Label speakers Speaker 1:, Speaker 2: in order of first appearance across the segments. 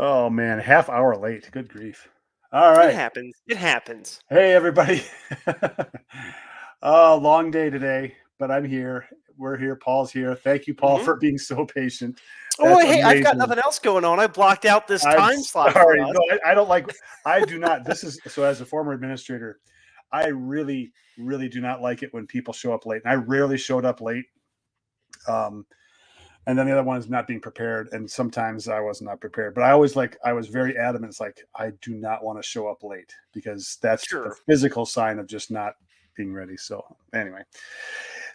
Speaker 1: Oh man, half hour late. Good grief. All
Speaker 2: It
Speaker 1: right.
Speaker 2: happens. It happens.
Speaker 1: Hey everybody. Oh, long day today, but I'm here. We're here. Paul's here. Thank you, Paul,
Speaker 2: Mhm.
Speaker 1: for being so patient.
Speaker 2: Oh,
Speaker 1: That's
Speaker 2: hey, I've got
Speaker 1: amazing.
Speaker 2: nothing else going on. I blocked out this
Speaker 1: I'm
Speaker 2: time slot for
Speaker 1: sorry.
Speaker 2: us.
Speaker 1: No, I don't like I do not. This is so as a former administrator, I really, really do not like it when people show up late. And I rarely showed up late. Um, and then the other one is not being prepared. And sometimes I was not prepared, but I was very adamant. It's like, I do not want to show up late because that's the
Speaker 2: Sure.
Speaker 1: physical sign of just not being ready. So anyway,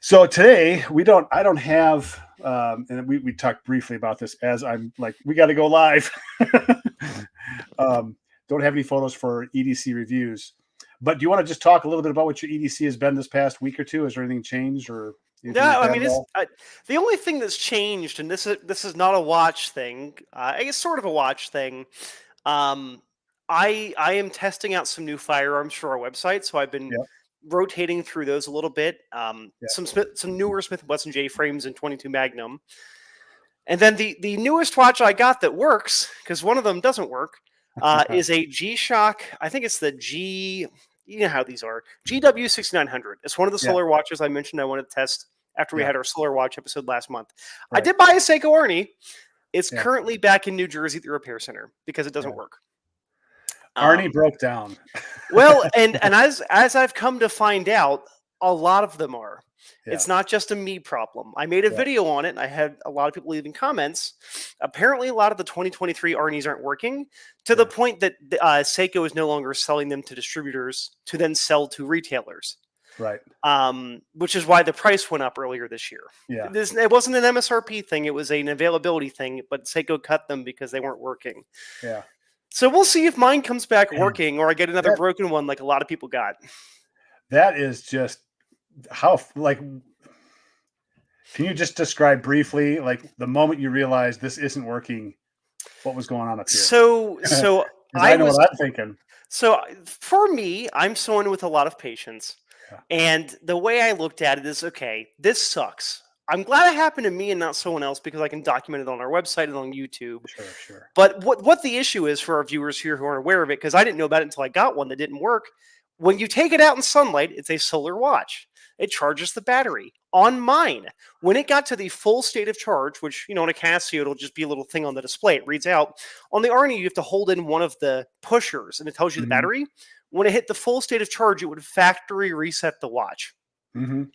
Speaker 1: so today I don't have, and we talked briefly about this as I'm like, we got to go live. um, don't have any photos for EDC reviews, but do you want to just talk a little bit about what your EDC has been this past week or two? Has there anything changed or anything like
Speaker 2: No, I
Speaker 1: that
Speaker 2: mean
Speaker 1: at all?
Speaker 2: the only thing that's changed, and this is not a watch thing. I guess sort of a watch thing. Um, I am testing out some new firearms for our website, so I've been
Speaker 1: Yeah,
Speaker 2: rotating through those a little bit.
Speaker 1: yeah.
Speaker 2: Some newer Smith and Wesson J frames and 22 Magnum, and then the newest watch I got that works because one of them doesn't work is a G Shock. I think it's the G. You know how these are. GW 6900. It's one of the
Speaker 1: Yeah,
Speaker 2: solar watches I mentioned I wanted to test after we
Speaker 1: yeah,
Speaker 2: had our solar watch episode last month. I
Speaker 1: right.
Speaker 2: did buy a Seiko Arnie. It's
Speaker 1: Yeah,
Speaker 2: currently back in New Jersey at the repair center because it doesn't
Speaker 1: yeah.
Speaker 2: work.
Speaker 1: Arnie
Speaker 2: Um,
Speaker 1: broke down.
Speaker 2: well, and as I've come to find out, a lot of them are.
Speaker 1: Yeah,
Speaker 2: It's not just a me problem. I made a
Speaker 1: yeah.
Speaker 2: video on it, and I had a lot of people leaving comments. Apparently, a lot of the 2023 Arnie's aren't working to the
Speaker 1: Yeah,
Speaker 2: point that Seiko is no longer selling them to distributors to then sell to retailers.
Speaker 1: right.
Speaker 2: Which is why the price went up earlier this year.
Speaker 1: Yeah,
Speaker 2: It wasn't an MSRP thing; it was an availability thing. But Seiko cut them because they weren't working.
Speaker 1: yeah.
Speaker 2: So we'll see if mine comes back working, or I get another
Speaker 1: That
Speaker 2: broken one like a lot of people got.
Speaker 1: that is just how like can you just describe briefly like the moment you realized this isn't working, what was going on up here?
Speaker 2: So so
Speaker 1: Because
Speaker 2: I
Speaker 1: I know
Speaker 2: was
Speaker 1: what I'm thinking.
Speaker 2: for me, I'm someone with a lot of patience.
Speaker 1: Yeah,
Speaker 2: And the way I looked at it is okay, this sucks. I'm glad it happened to me and not someone else because I can document it on our website and on YouTube.
Speaker 1: sure, sure.
Speaker 2: But what the issue is for our viewers here who aren't aware of it, because I didn't know about it until I got one that didn't work. When you take it out in sunlight, it's a solar watch. It charges the battery. On mine, when it got to the full state of charge, which on a Casio it'll just be a little thing on the display, it reads out. On the Arnie, you have to hold in one of the pushers, and it tells you the
Speaker 1: Mhm,
Speaker 2: battery. When it hit the full state of charge, it would factory reset the watch.
Speaker 1: mhm.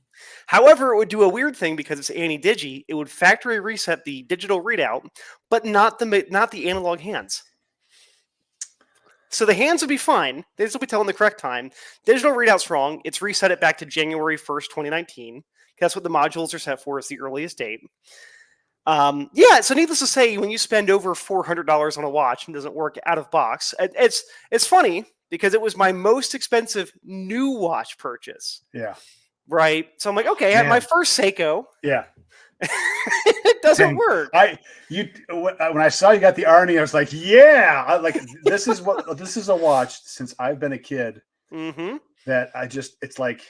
Speaker 2: However, it would do a weird thing because it's anti-digi. It would factory reset the digital readout, but not the analog hands. So the hands would be fine. They'd still be telling the correct time. Digital readout's wrong. It's reset it back to January 1st, 2019. That's what the modules are set for. It's the earliest date. Yeah, so needless to say, when you spend over $400 on a watch and it doesn't work out of box, it's funny because it was my most expensive new watch purchase,
Speaker 1: Yeah,
Speaker 2: right? So I'm like, okay, at my
Speaker 1: man.
Speaker 2: first Seiko,
Speaker 1: Yeah.
Speaker 2: it doesn't
Speaker 1: And
Speaker 2: work.
Speaker 1: when I saw you got the Arnie, I was like, yeah, like this is a watch since I've been a kid
Speaker 2: Mm-hmm.
Speaker 1: that it's like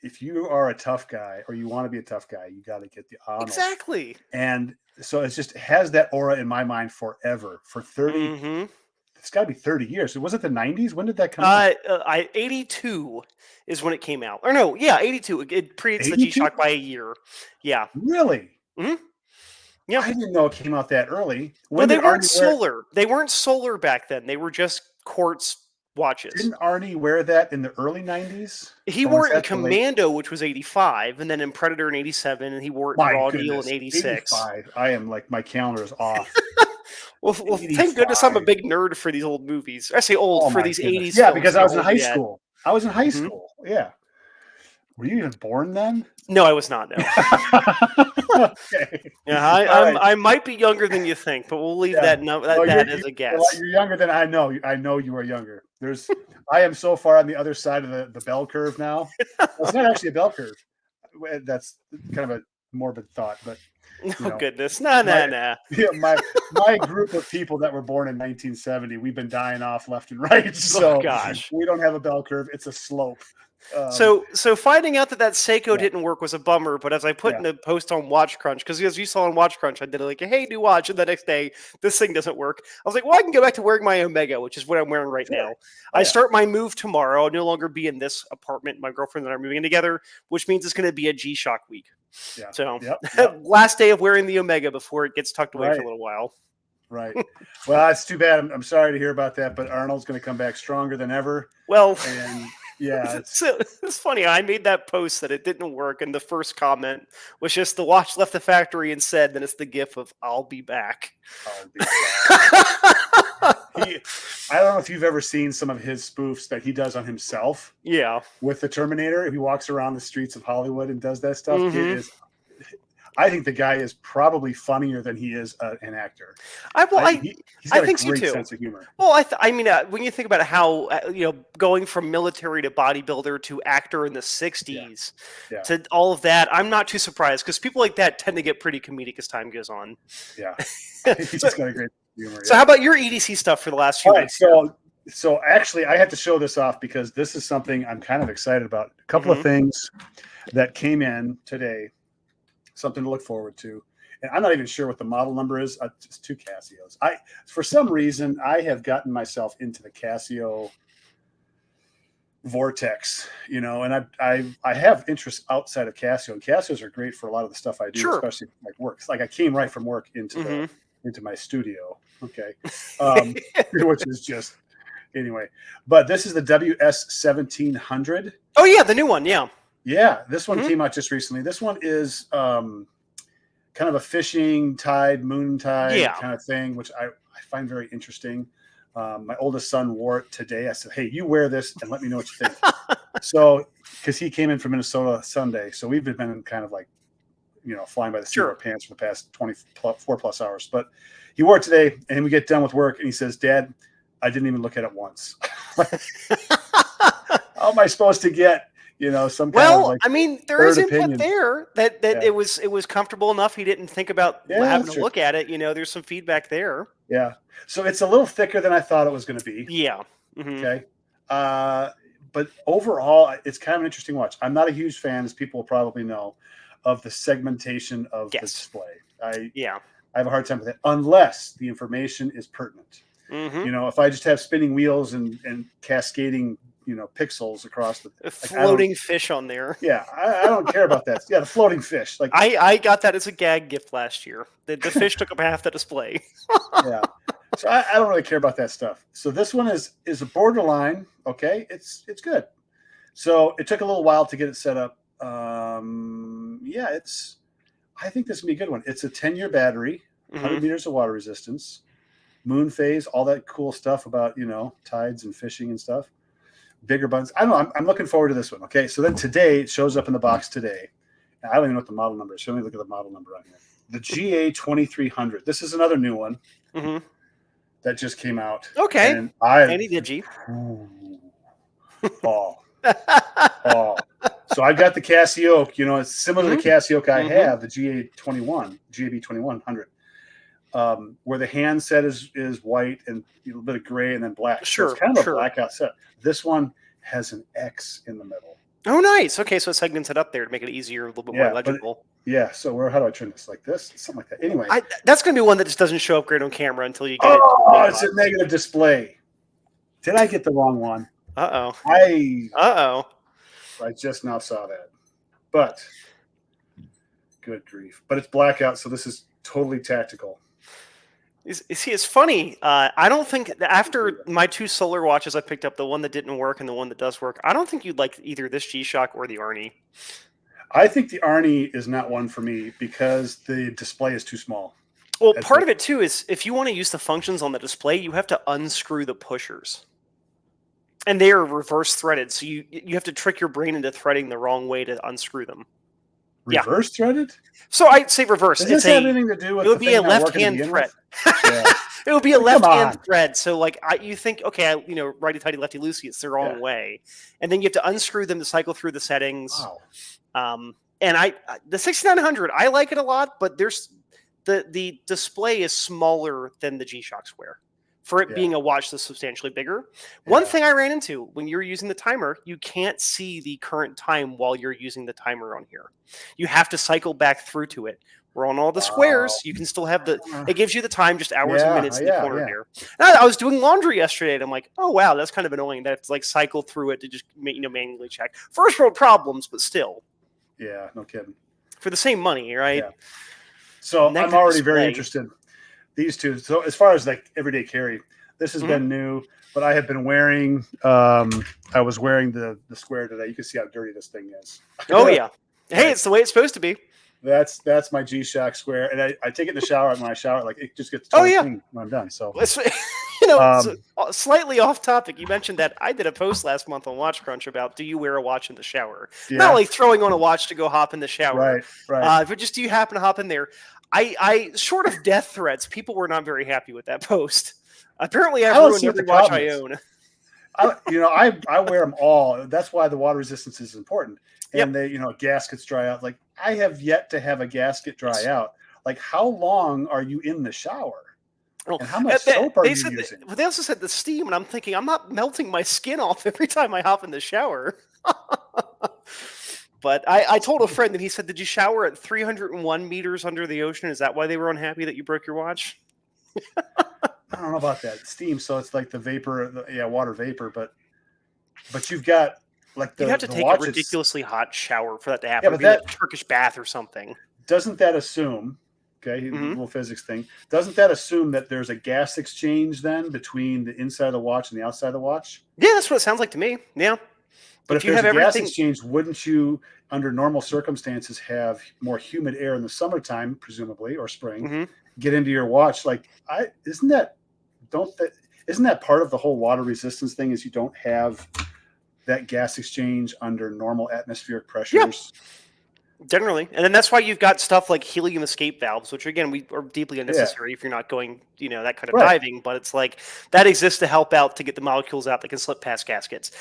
Speaker 1: if you are a tough guy or you want to be a tough guy, you got to get the Arnold.
Speaker 2: Exactly.
Speaker 1: And so it has that aura in my mind forever for 30.
Speaker 2: Mm-hmm.
Speaker 1: It's got to be 30 years. Was it the 90s? When did that come out?
Speaker 2: 82 is when it came out. Or no, yeah, 82. It predates the
Speaker 1: 82?
Speaker 2: G-Shock by a year. Yeah.
Speaker 1: Really?
Speaker 2: Hmm. Yeah.
Speaker 1: I didn't know it came out that early.
Speaker 2: Well,
Speaker 1: When
Speaker 2: they
Speaker 1: did
Speaker 2: weren't
Speaker 1: Arnie wear
Speaker 2: solar. They weren't solar back then. They were just quartz watches.
Speaker 1: didn't Arnie wear that in the early 90s?
Speaker 2: He
Speaker 1: Or was
Speaker 2: wore it in
Speaker 1: that the late?
Speaker 2: Commando, which was 85, and then in Predator in 87, and he wore it in
Speaker 1: My
Speaker 2: Raw Deal in
Speaker 1: goodness,
Speaker 2: 86.
Speaker 1: 85. I am like my calendar is off.
Speaker 2: Well, thank goodness I'm a
Speaker 1: 85.
Speaker 2: big nerd for these old movies. I say old
Speaker 1: Oh
Speaker 2: for
Speaker 1: my
Speaker 2: these
Speaker 1: goodness.
Speaker 2: 80s
Speaker 1: Yeah,
Speaker 2: films
Speaker 1: because
Speaker 2: that
Speaker 1: I
Speaker 2: are
Speaker 1: was in
Speaker 2: old
Speaker 1: high
Speaker 2: yet.
Speaker 1: school. I was in high
Speaker 2: Hmm.
Speaker 1: school. Yeah. Were you even born then?
Speaker 2: No, I was not. No.
Speaker 1: Okay.
Speaker 2: Yeah,
Speaker 1: All right.
Speaker 2: I might be younger than you think, but we'll leave
Speaker 1: Yeah.
Speaker 2: that no,
Speaker 1: Well,
Speaker 2: that as a guess.
Speaker 1: you're younger than I know. I know you are younger. I am so far on the other side of the bell curve now. Well, it's not actually a bell curve. That's kind of a morbid thought, but
Speaker 2: Oh goodness, nah.
Speaker 1: yeah, my group of people that were born in 1970, we've been dying off left and right.
Speaker 2: Oh
Speaker 1: So
Speaker 2: gosh.
Speaker 1: we don't have a bell curve; it's a slope.
Speaker 2: So finding out that Seiko
Speaker 1: Yeah.
Speaker 2: didn't work was a bummer. But as I put
Speaker 1: Yeah.
Speaker 2: in the post on Watch Crunch, because as you saw on Watch Crunch, I did like a hey, new watch, and the next day this thing doesn't work. I was like, well, I can go back to wearing my Omega, which is what I'm wearing right
Speaker 1: Sure.
Speaker 2: now.
Speaker 1: Oh,
Speaker 2: I
Speaker 1: yeah.
Speaker 2: start my move tomorrow. I'll no longer be in this apartment. My girlfriend and I are moving in together, which means it's going to be a G-Shock week.
Speaker 1: Yeah.
Speaker 2: So
Speaker 1: Yep.
Speaker 2: last day of wearing the Omega before it gets tucked away for a
Speaker 1: Right.
Speaker 2: little while.
Speaker 1: Right. Well, that's too bad. I'm sorry to hear about that, but Arnold's going to come back stronger than ever.
Speaker 2: Well,
Speaker 1: And yeah,
Speaker 2: so it's funny. I made that post that it didn't work, and the first comment was just the watch left the factory and said, "Then it's the gif of I'll be back."
Speaker 1: I'll be back. I don't know if you've ever seen some of his spoofs that he does on himself
Speaker 2: Yeah.
Speaker 1: with the Terminator. He walks around the streets of Hollywood and does that stuff.
Speaker 2: Mhm.
Speaker 1: It is. I think the guy is probably funnier than he is an actor.
Speaker 2: He's
Speaker 1: got
Speaker 2: think
Speaker 1: a
Speaker 2: so
Speaker 1: great
Speaker 2: too.
Speaker 1: sense of humor.
Speaker 2: Well, I mean, when you think about how going from military to bodybuilder to actor in the '60s
Speaker 1: Yeah.
Speaker 2: to all of that, I'm not too surprised because people like that tend to get pretty comedic as time goes on.
Speaker 1: Yeah, he's got a great humor.
Speaker 2: So, how about your EDC stuff for the last few
Speaker 1: All right,
Speaker 2: weeks?
Speaker 1: so actually, I have to show this off because this is something I'm kind of excited about. A couple of things that came in today, something to look forward to. And I'm not even sure what the model number is. It's two Casios. For some reason, I have gotten myself into the Casio vortex, and I have interests outside of Casio. And Casios are great for a lot of the stuff I do,
Speaker 2: Sure.
Speaker 1: especially like work. Like I came right from work into my studio. Okay. Which is just anyway. But this is the WS 1700.
Speaker 2: Oh yeah, the new one. Yeah.
Speaker 1: Yeah, this one came out just recently. This one is kind of a fishing tide, moon tide kind of thing, which I find very interesting. My oldest son wore it today. I said, hey, you wear this and let me know what you think. So, because he came in from Minnesota Sunday. So we've been kind of like, flying by the seat of our pants for the past 24 plus hours. But he wore it today and we get done with work and he says, Dad, I didn't even look at it once. How am I supposed to get some kind of like
Speaker 2: I mean, there is input
Speaker 1: opinion
Speaker 2: there that it was comfortable enough. He didn't think about having to look at it. There's some feedback there.
Speaker 1: Yeah. So it's a little thicker than I thought it was going to be.
Speaker 2: Yeah.
Speaker 1: Okay. But overall, it's kind of an interesting watch. I'm not a huge fan, as people will probably know, of the segmentation of the display. I have a hard time with it unless the information is pertinent. If I just have spinning wheels and cascading pixels across the
Speaker 2: floating fish on there.
Speaker 1: Yeah, I don't care about that. Yeah, the floating fish. Like
Speaker 2: I got that as a gag gift last year. The fish took up half the display.
Speaker 1: Yeah, so I don't really care about that stuff. So this one is a borderline. Okay, it's good. So it took a little while to get it set up. I think this would be a good one. It's a 10-year battery, 100 meters of water resistance, moon phase, all that cool stuff about tides and fishing and stuff. Bigger buttons. I don't know. I'm looking forward to this one. Okay. So then today it shows up in the box today. And I don't even know what the model number is. So let me look at the model number on here. The GA 2300. This is another new one that just came out.
Speaker 2: Okay.
Speaker 1: And
Speaker 2: Any digi.
Speaker 1: So I got the Casio. It's similar to the Casio I have, the GAB 2100. Where the handset is white and a little bit of gray and then black.
Speaker 2: Sure,
Speaker 1: so it's kind of a blackout set. This one has an X in the middle.
Speaker 2: Oh, nice. Okay, so it segments it up there to make it easier, a little bit more legible.
Speaker 1: So how do I turn this? Like this? Something like that. Anyway.
Speaker 2: That's going to be one that just doesn't show up great on camera until you get it.
Speaker 1: Oh, it's a negative display. Did I get the wrong one?
Speaker 2: Uh-oh.
Speaker 1: I just now saw that. But, good grief. But it's blackout, so this is totally tactical.
Speaker 2: See, it's funny. I don't think after my two solar watches I picked up, the one that didn't work and the one that does work, I don't think you'd like either this G-Shock or the Arnie.
Speaker 1: I think the Arnie is not one for me because the display is too small.
Speaker 2: Well, part of it too is if you want to use the functions on the display, you have to unscrew the pushers. And they are reverse threaded, so you have to trick your brain into threading the wrong way to unscrew them.
Speaker 1: Reverse threaded?
Speaker 2: So I'd say reverse.
Speaker 1: Does this have anything to do with
Speaker 2: it would be a left-hand thread. It would be a left-hand thread. So like you think, okay, righty tighty, lefty loosey, it's the wrong way, and then you have to unscrew them to cycle through the settings.
Speaker 1: Wow.
Speaker 2: And the 6900, I like it a lot, but there's the display is smaller than the G-Shock Square for it being a watch that's substantially bigger. One thing I ran into when you're using the timer, you can't see the current time while you're using the timer on here. You have to cycle back through to it. Where on all the squares, you can still have it gives you the time, just hours and minutes in the corner there. And I was doing laundry yesterday, and I'm like, oh wow, that's kind of annoying. That it's like cycle through it to just manually check. First world problems, but still.
Speaker 1: Yeah, no kidding.
Speaker 2: For the same money, right?
Speaker 1: Yeah. So I'm already very interested. These two. So as far as like everyday carry, this has been new, but I have been wearing. I was wearing the Square today. You can see how dirty this thing is.
Speaker 2: Oh yeah. Hey, it's the way it's supposed to be.
Speaker 1: That's my G-Shock Square, and I take it in the shower. And when I shower, like it just gets clean when I'm done. So
Speaker 2: slightly off topic. You mentioned that I did a post last month on Watch Crunch about do you wear a watch in the shower? Yeah. Not like throwing on a watch to go hop in the shower,
Speaker 1: right?
Speaker 2: But just do you happen to hop in there? I short of death threats, people were not very happy with that post. Apparently, I've ruined every watch I own.
Speaker 1: I wear them all. That's why the water resistance is important. And they, gaskets dry out. Like I have yet to have a gasket dry out. Like how long are you in the shower? And how much soap are you using?
Speaker 2: They also said the steam, and I'm thinking I'm not melting my skin off every time I hop in the shower. But I told a friend, and he said, "Did you shower at 301 meters under the ocean? Is that why they were unhappy that you broke your watch?"
Speaker 1: I don't know about that steam. So it's like the vapor, water vapor. But you've got like
Speaker 2: you have to take a ridiculously hot shower for that to happen.
Speaker 1: Yeah, but that
Speaker 2: a Turkish bath or something.
Speaker 1: Doesn't that assume? Okay, little physics thing. Doesn't that assume that there's a gas exchange then between the inside of the watch and the outside of the watch?
Speaker 2: Yeah, that's what it sounds like to me. Yeah.
Speaker 1: But if you have a gas exchange, wouldn't you, under normal circumstances, have more humid air in the summertime, presumably, or spring, get into your watch? Like, isn't that part of the whole water resistance thing? Is you don't have that gas exchange under normal atmospheric pressures?
Speaker 2: Yeah. Generally. And then that's why you've got stuff like helium escape valves, which again, we are deeply unnecessary if you're not going, that kind of diving, but it's like that exists to help out to get the molecules out that can slip past gaskets.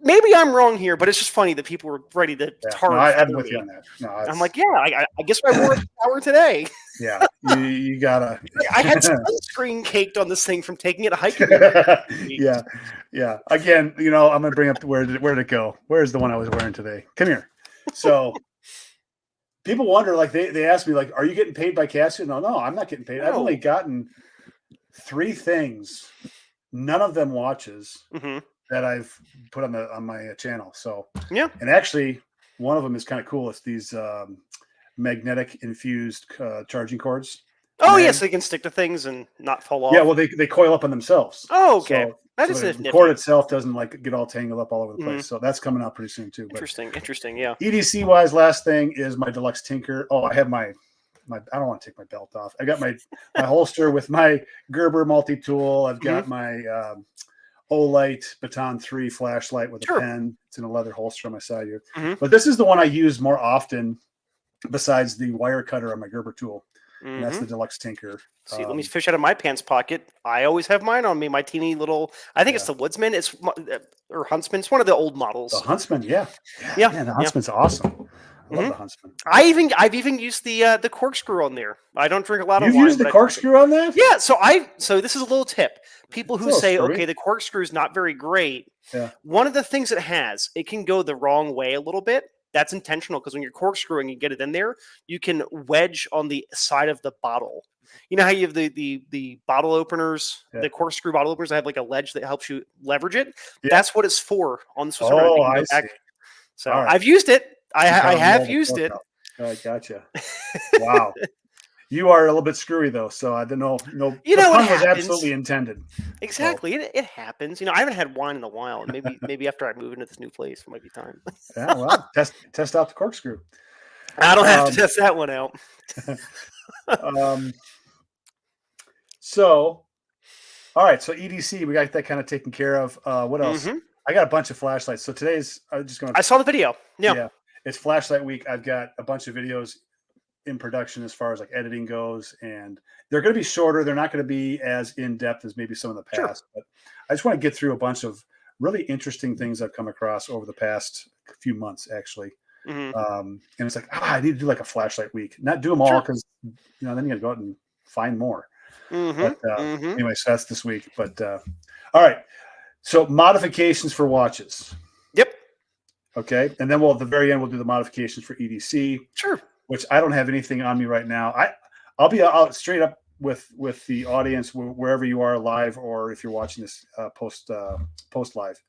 Speaker 2: Maybe I'm wrong here, but it's just funny that people were ready to tar.
Speaker 1: I'm with you on that. No,
Speaker 2: I'm like, I guess I wore a shower today.
Speaker 1: Yeah, you gotta.
Speaker 2: I had sunscreen caked on this thing from taking it hiking.
Speaker 1: Yeah. Again, I'm gonna bring up where did it go? Where's the one I was wearing today? Come here. So. People wonder, like they ask me, like, "Are you getting paid by Casio?" No, I'm not getting paid. I've only gotten 3 things, none of them watches that I've put on my channel. So and actually, one of them is kind of cool. It's these magnetic infused charging cords.
Speaker 2: Oh yes, they can stick to things and not fall off.
Speaker 1: Yeah, well, they coil up on themselves.
Speaker 2: Oh, okay.
Speaker 1: So, the cord itself doesn't like get all tangled up all over the place. So that's coming out pretty soon too. But
Speaker 2: interesting. Yeah.
Speaker 1: EDC wise, last thing is my deluxe Tinker. Oh, I have my I don't want to take my belt off. I got my holster with my Gerber multi-tool. I've got my Olight Baton 3 flashlight with a pen. It's in a leather holster on my side here. But this is the one I use more often besides the wire cutter on my Gerber tool. And that's the deluxe Tinker.
Speaker 2: See, let me fish out of my pants pocket. I always have mine on me. My teeny little, I think it's the Woodsman. Or Huntsman. It's one of the old models.
Speaker 1: The Huntsman, yeah. Man, the Huntsman's awesome. I love the Huntsman.
Speaker 2: I've even used the corkscrew on there. I don't drink a lot of wine.
Speaker 1: You've used the corkscrew on that?
Speaker 2: Yeah. So this is a little tip. People who say, okay, the corkscrew is not very great.
Speaker 1: Yeah.
Speaker 2: One of the things it can go the wrong way a little bit. That's intentional because when you're corkscrewing, you get it in there, you can wedge on the side of the bottle. You know how you have the bottle openers, the corkscrew bottle openers that have like a ledge that helps you leverage it? Yeah. That's what it's for on the Swiss Army.
Speaker 1: I see.
Speaker 2: So I've used it. I have used it.
Speaker 1: I gotcha. Wow. You are a little bit screwy though, so I don't know. No,
Speaker 2: the pun
Speaker 1: was absolutely intended.
Speaker 2: Exactly, it happens. I haven't had wine in a while. Maybe after I move into this new place, it might be time.
Speaker 1: Yeah, well, test out the corkscrew.
Speaker 2: I don't have to test that one out.
Speaker 1: So, all right. So EDC, we got that kind of taken care of. What else? I got a bunch of flashlights. So today's I
Speaker 2: saw the video. Yeah.
Speaker 1: It's flashlight week. I've got a bunch of videos in production as far as like editing goes, and they're going to be shorter. They're not going to be as in depth as maybe some of the past, but I just want to get through a bunch of really interesting things I've come across over the past few months, actually. And it's like, I need to do like a flashlight week, not do them all because then you got to go out and find more. But anyway, so that's this week. But all right, so modifications for watches.
Speaker 2: Yep.
Speaker 1: Okay, and then at the very end we'll do the modifications for EDC.
Speaker 2: Sure. Which
Speaker 1: I don't have anything on me right now. I'll be out straight up with the audience wherever you are, live or if you're watching this post live.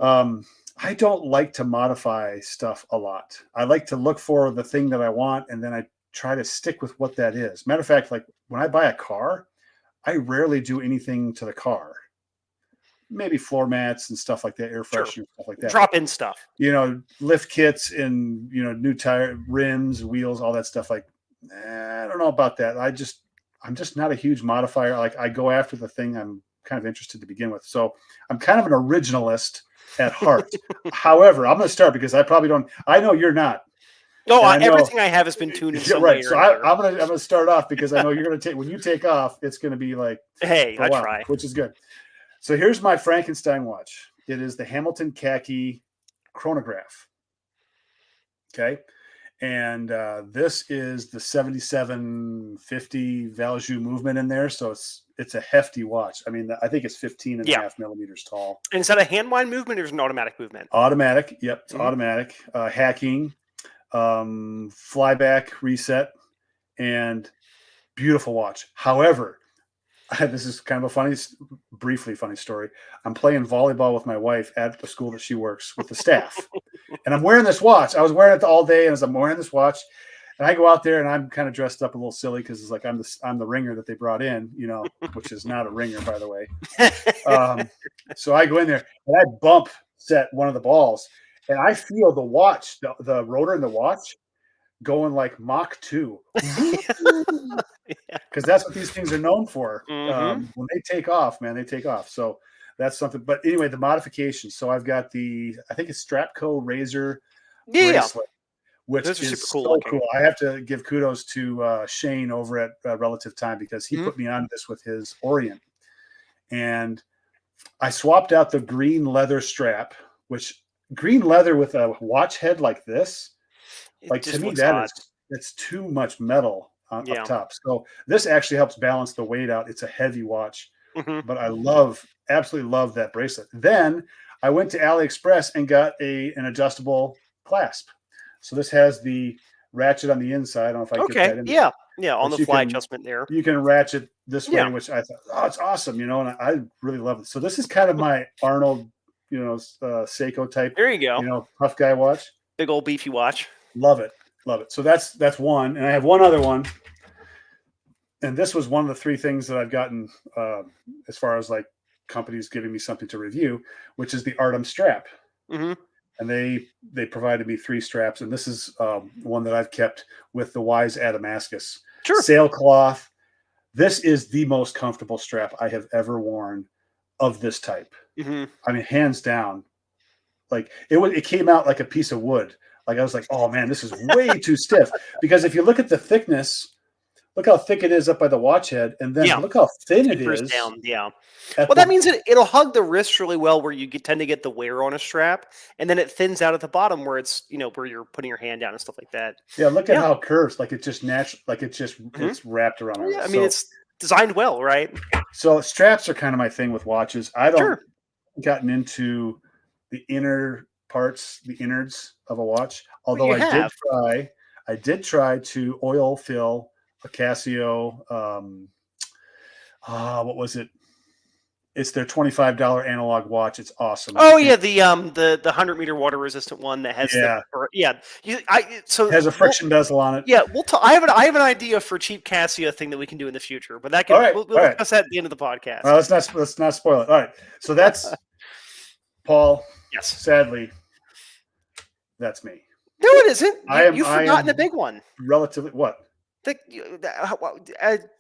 Speaker 1: I don't like to modify stuff a lot. I like to look for the thing that I want, and then I try to stick with what that is. Matter of fact, like when I buy a car, I rarely do anything to the car. Maybe floor mats and stuff like that, air freshener, stuff like that.
Speaker 2: Drop in stuff.
Speaker 1: Lift kits and new tire rims, wheels, all that stuff. Like, I don't know about that. I'm just not a huge modifier. Like, I go after the thing I'm kind of interested to begin with. So I'm kind of an originalist at heart. However, I'm going to start because I probably don't. I know you're not.
Speaker 2: No, everything I have has been tuned in some way.
Speaker 1: So I'm gonna start off because I know you're gonna take when you take off. It's gonna be like,
Speaker 2: hey, I try,
Speaker 1: which is good. So here's my Frankenstein watch. It is the Hamilton Khaki chronograph. Okay, and this is the 7750 Valjoux movement in there. So it's a hefty watch. I mean, I think it's 15.5 millimeters tall.
Speaker 2: And is that a hand wind movement or is it an automatic movement?
Speaker 1: Automatic. Yep, it's automatic. Hacking. Flyback reset, and beautiful watch. However, this is kind of a briefly funny story. I'm playing volleyball with my wife at the school that she works with the staff, and I'm wearing this watch. I was wearing it all day, and as I'm wearing this watch, and I go out there and I'm kind of dressed up a little silly because it's like I'm the ringer that they brought in, which is not a ringer, by the way. So I go in there and I bump set one of the balls. And I feel the watch, the rotor in the watch, going like Mach 2. Because that's what these things are known for. When they take off, man, they take off. So that's something. But anyway, the modifications. So I've got I think it's Strapco Razor bracelet, which is super cool. So cool. I have to give kudos to Shane over at Relative Time because he put me on this with his Orient. And I swapped out the green leather strap, which green leather with a watch head like this, like to me that's too much metal up top. So this actually helps balance the weight out. It's a heavy watch, but I absolutely love that bracelet. Then I went to AliExpress and got an adjustable clasp. So this has the ratchet on the inside. I don't know if I can get that in there.
Speaker 2: Yeah, on the fly adjustment there.
Speaker 1: You can ratchet this way, which I thought, it's awesome, and I really love it. So this is kind of my Arnold Seiko type.
Speaker 2: There you go.
Speaker 1: Tough guy watch.
Speaker 2: Big old beefy watch.
Speaker 1: Love it. So that's one. And I have one other one. And this was one of the three things that I've gotten as far as like companies giving me something to review, which is the Artem strap. And they provided me 3 straps. And this is one that I've kept with the Wise Adamascus.
Speaker 2: Sure.
Speaker 1: Sailcloth. This is the most comfortable strap I have ever worn of this type. I mean, hands down. Like it came out like a piece of wood. Like I was like, oh man, this is way too stiff. Because if you look at the thickness, look how thick it is up by the watch head, and then look how thin it is
Speaker 2: down. Well, that means it'll hug the wrist really well, where you tend to get the wear on a strap, and then it thins out at the bottom where it's where you're putting your hand down and stuff like that.
Speaker 1: Yeah, look at how it curves. Like it's just natural. Like it's just it's wrapped around.
Speaker 2: Yeah, I mean it's designed well, right?
Speaker 1: So straps are kind of my thing with watches. I don't gotten into the inner parts, the innards of a watch. Although I did try to oil fill a Casio. What was it? It's their $25 analog watch. It's awesome.
Speaker 2: Oh yeah, the 100-meter water resistant one that has it
Speaker 1: has a friction bezel on it.
Speaker 2: Yeah, I have an idea for a cheap Casio thing that we can do in the future, but that can we'll discuss that at the end of the podcast.
Speaker 1: Let's not spoil it. All right, so that's Paul.
Speaker 2: Yes,
Speaker 1: sadly, that's me.
Speaker 2: No, it isn't. You've forgotten a big one.
Speaker 1: Relatively, what?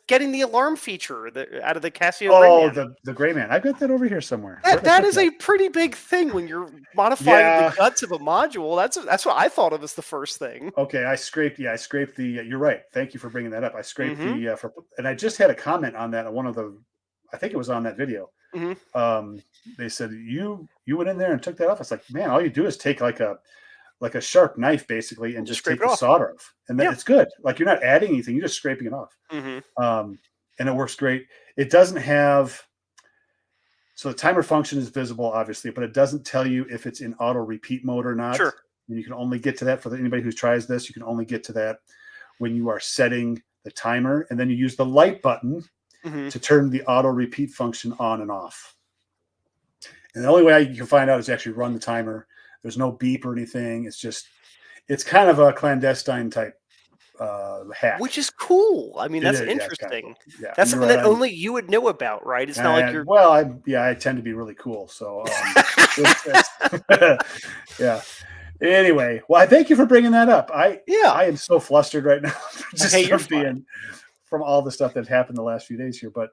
Speaker 2: Getting the alarm feature out of the Casio.
Speaker 1: Oh, the gray man. I've got that over here somewhere.
Speaker 2: That is a pretty big thing when you're modifying the guts of a module. That's what I thought of as the first thing.
Speaker 1: Okay, I scraped the. You're right. Thank you for bringing that up. I scraped and I just had a comment on that on one of the. I think it was on that video. They said you went in there and took that off. It's like, man, all you do is take like a like a sharp knife basically, and
Speaker 2: Just
Speaker 1: just
Speaker 2: scrape
Speaker 1: take
Speaker 2: it
Speaker 1: the
Speaker 2: off.
Speaker 1: solder off, and then
Speaker 2: Yeah.
Speaker 1: it's good. Like you're not adding anything; you're just scraping it off,
Speaker 2: Mm-hmm.
Speaker 1: and it works great. It doesn't have so the timer function is visible, obviously, but it doesn't tell you if it's in auto repeat mode or not.
Speaker 2: Sure.
Speaker 1: And you can only get to that for anybody who tries this. You can only get to that when you are setting the timer, and then you use the light button
Speaker 2: Mm-hmm.
Speaker 1: to turn the auto repeat function on and off. And the only way you can find out is actually run the timer. There's no beep or anything. It's kind of a clandestine type hack.
Speaker 2: Which is cool. I mean,
Speaker 1: It
Speaker 2: that's
Speaker 1: is, yeah, it's kind of
Speaker 2: interesting.
Speaker 1: cool. Yeah,
Speaker 2: That's
Speaker 1: you're
Speaker 2: something
Speaker 1: right
Speaker 2: that
Speaker 1: on.
Speaker 2: only you would know about, right? It's not like you're.
Speaker 1: Well, I tend to be really cool, so yeah. Anyway, well, I thank you for bringing that up. I
Speaker 2: Yeah.
Speaker 1: am so flustered right now just
Speaker 2: Hey, you're
Speaker 1: from all the stuff that happened the last few days here. But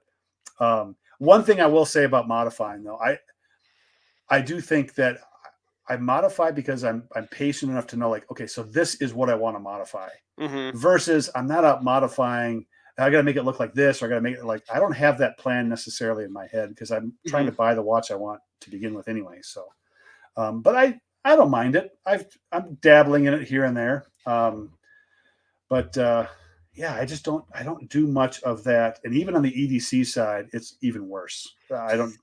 Speaker 1: one thing I will say about modifying, though, I do think that I modify because I'm patient enough to know, like, okay, so this is what I want to modify.
Speaker 2: Mm-hmm.
Speaker 1: Versus I'm not out modifying. I got to make it look like this, or I got to make it like I don't have that plan necessarily in my head because I'm trying to buy the watch I want to begin with anyway. So, but I don't mind it. I'm dabbling in it here and there. But yeah, I don't do much of that. And even on the EDC side, it's even worse. I don't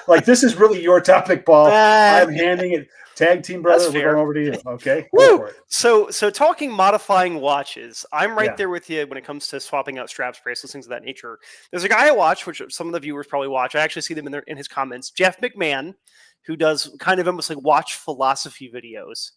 Speaker 1: like this is really your topic, Paul. I'm handing it tag team brother. We're going over to you. Okay. Go for it.
Speaker 2: So talking modifying watches, I'm right
Speaker 1: Yeah.
Speaker 2: there with you when it comes to swapping out straps, bracelets, things of that nature. There's a guy I watch, which some of the viewers probably watch. I actually see them in his comments. Jeff McMahon, who does kind of almost like watch philosophy videos.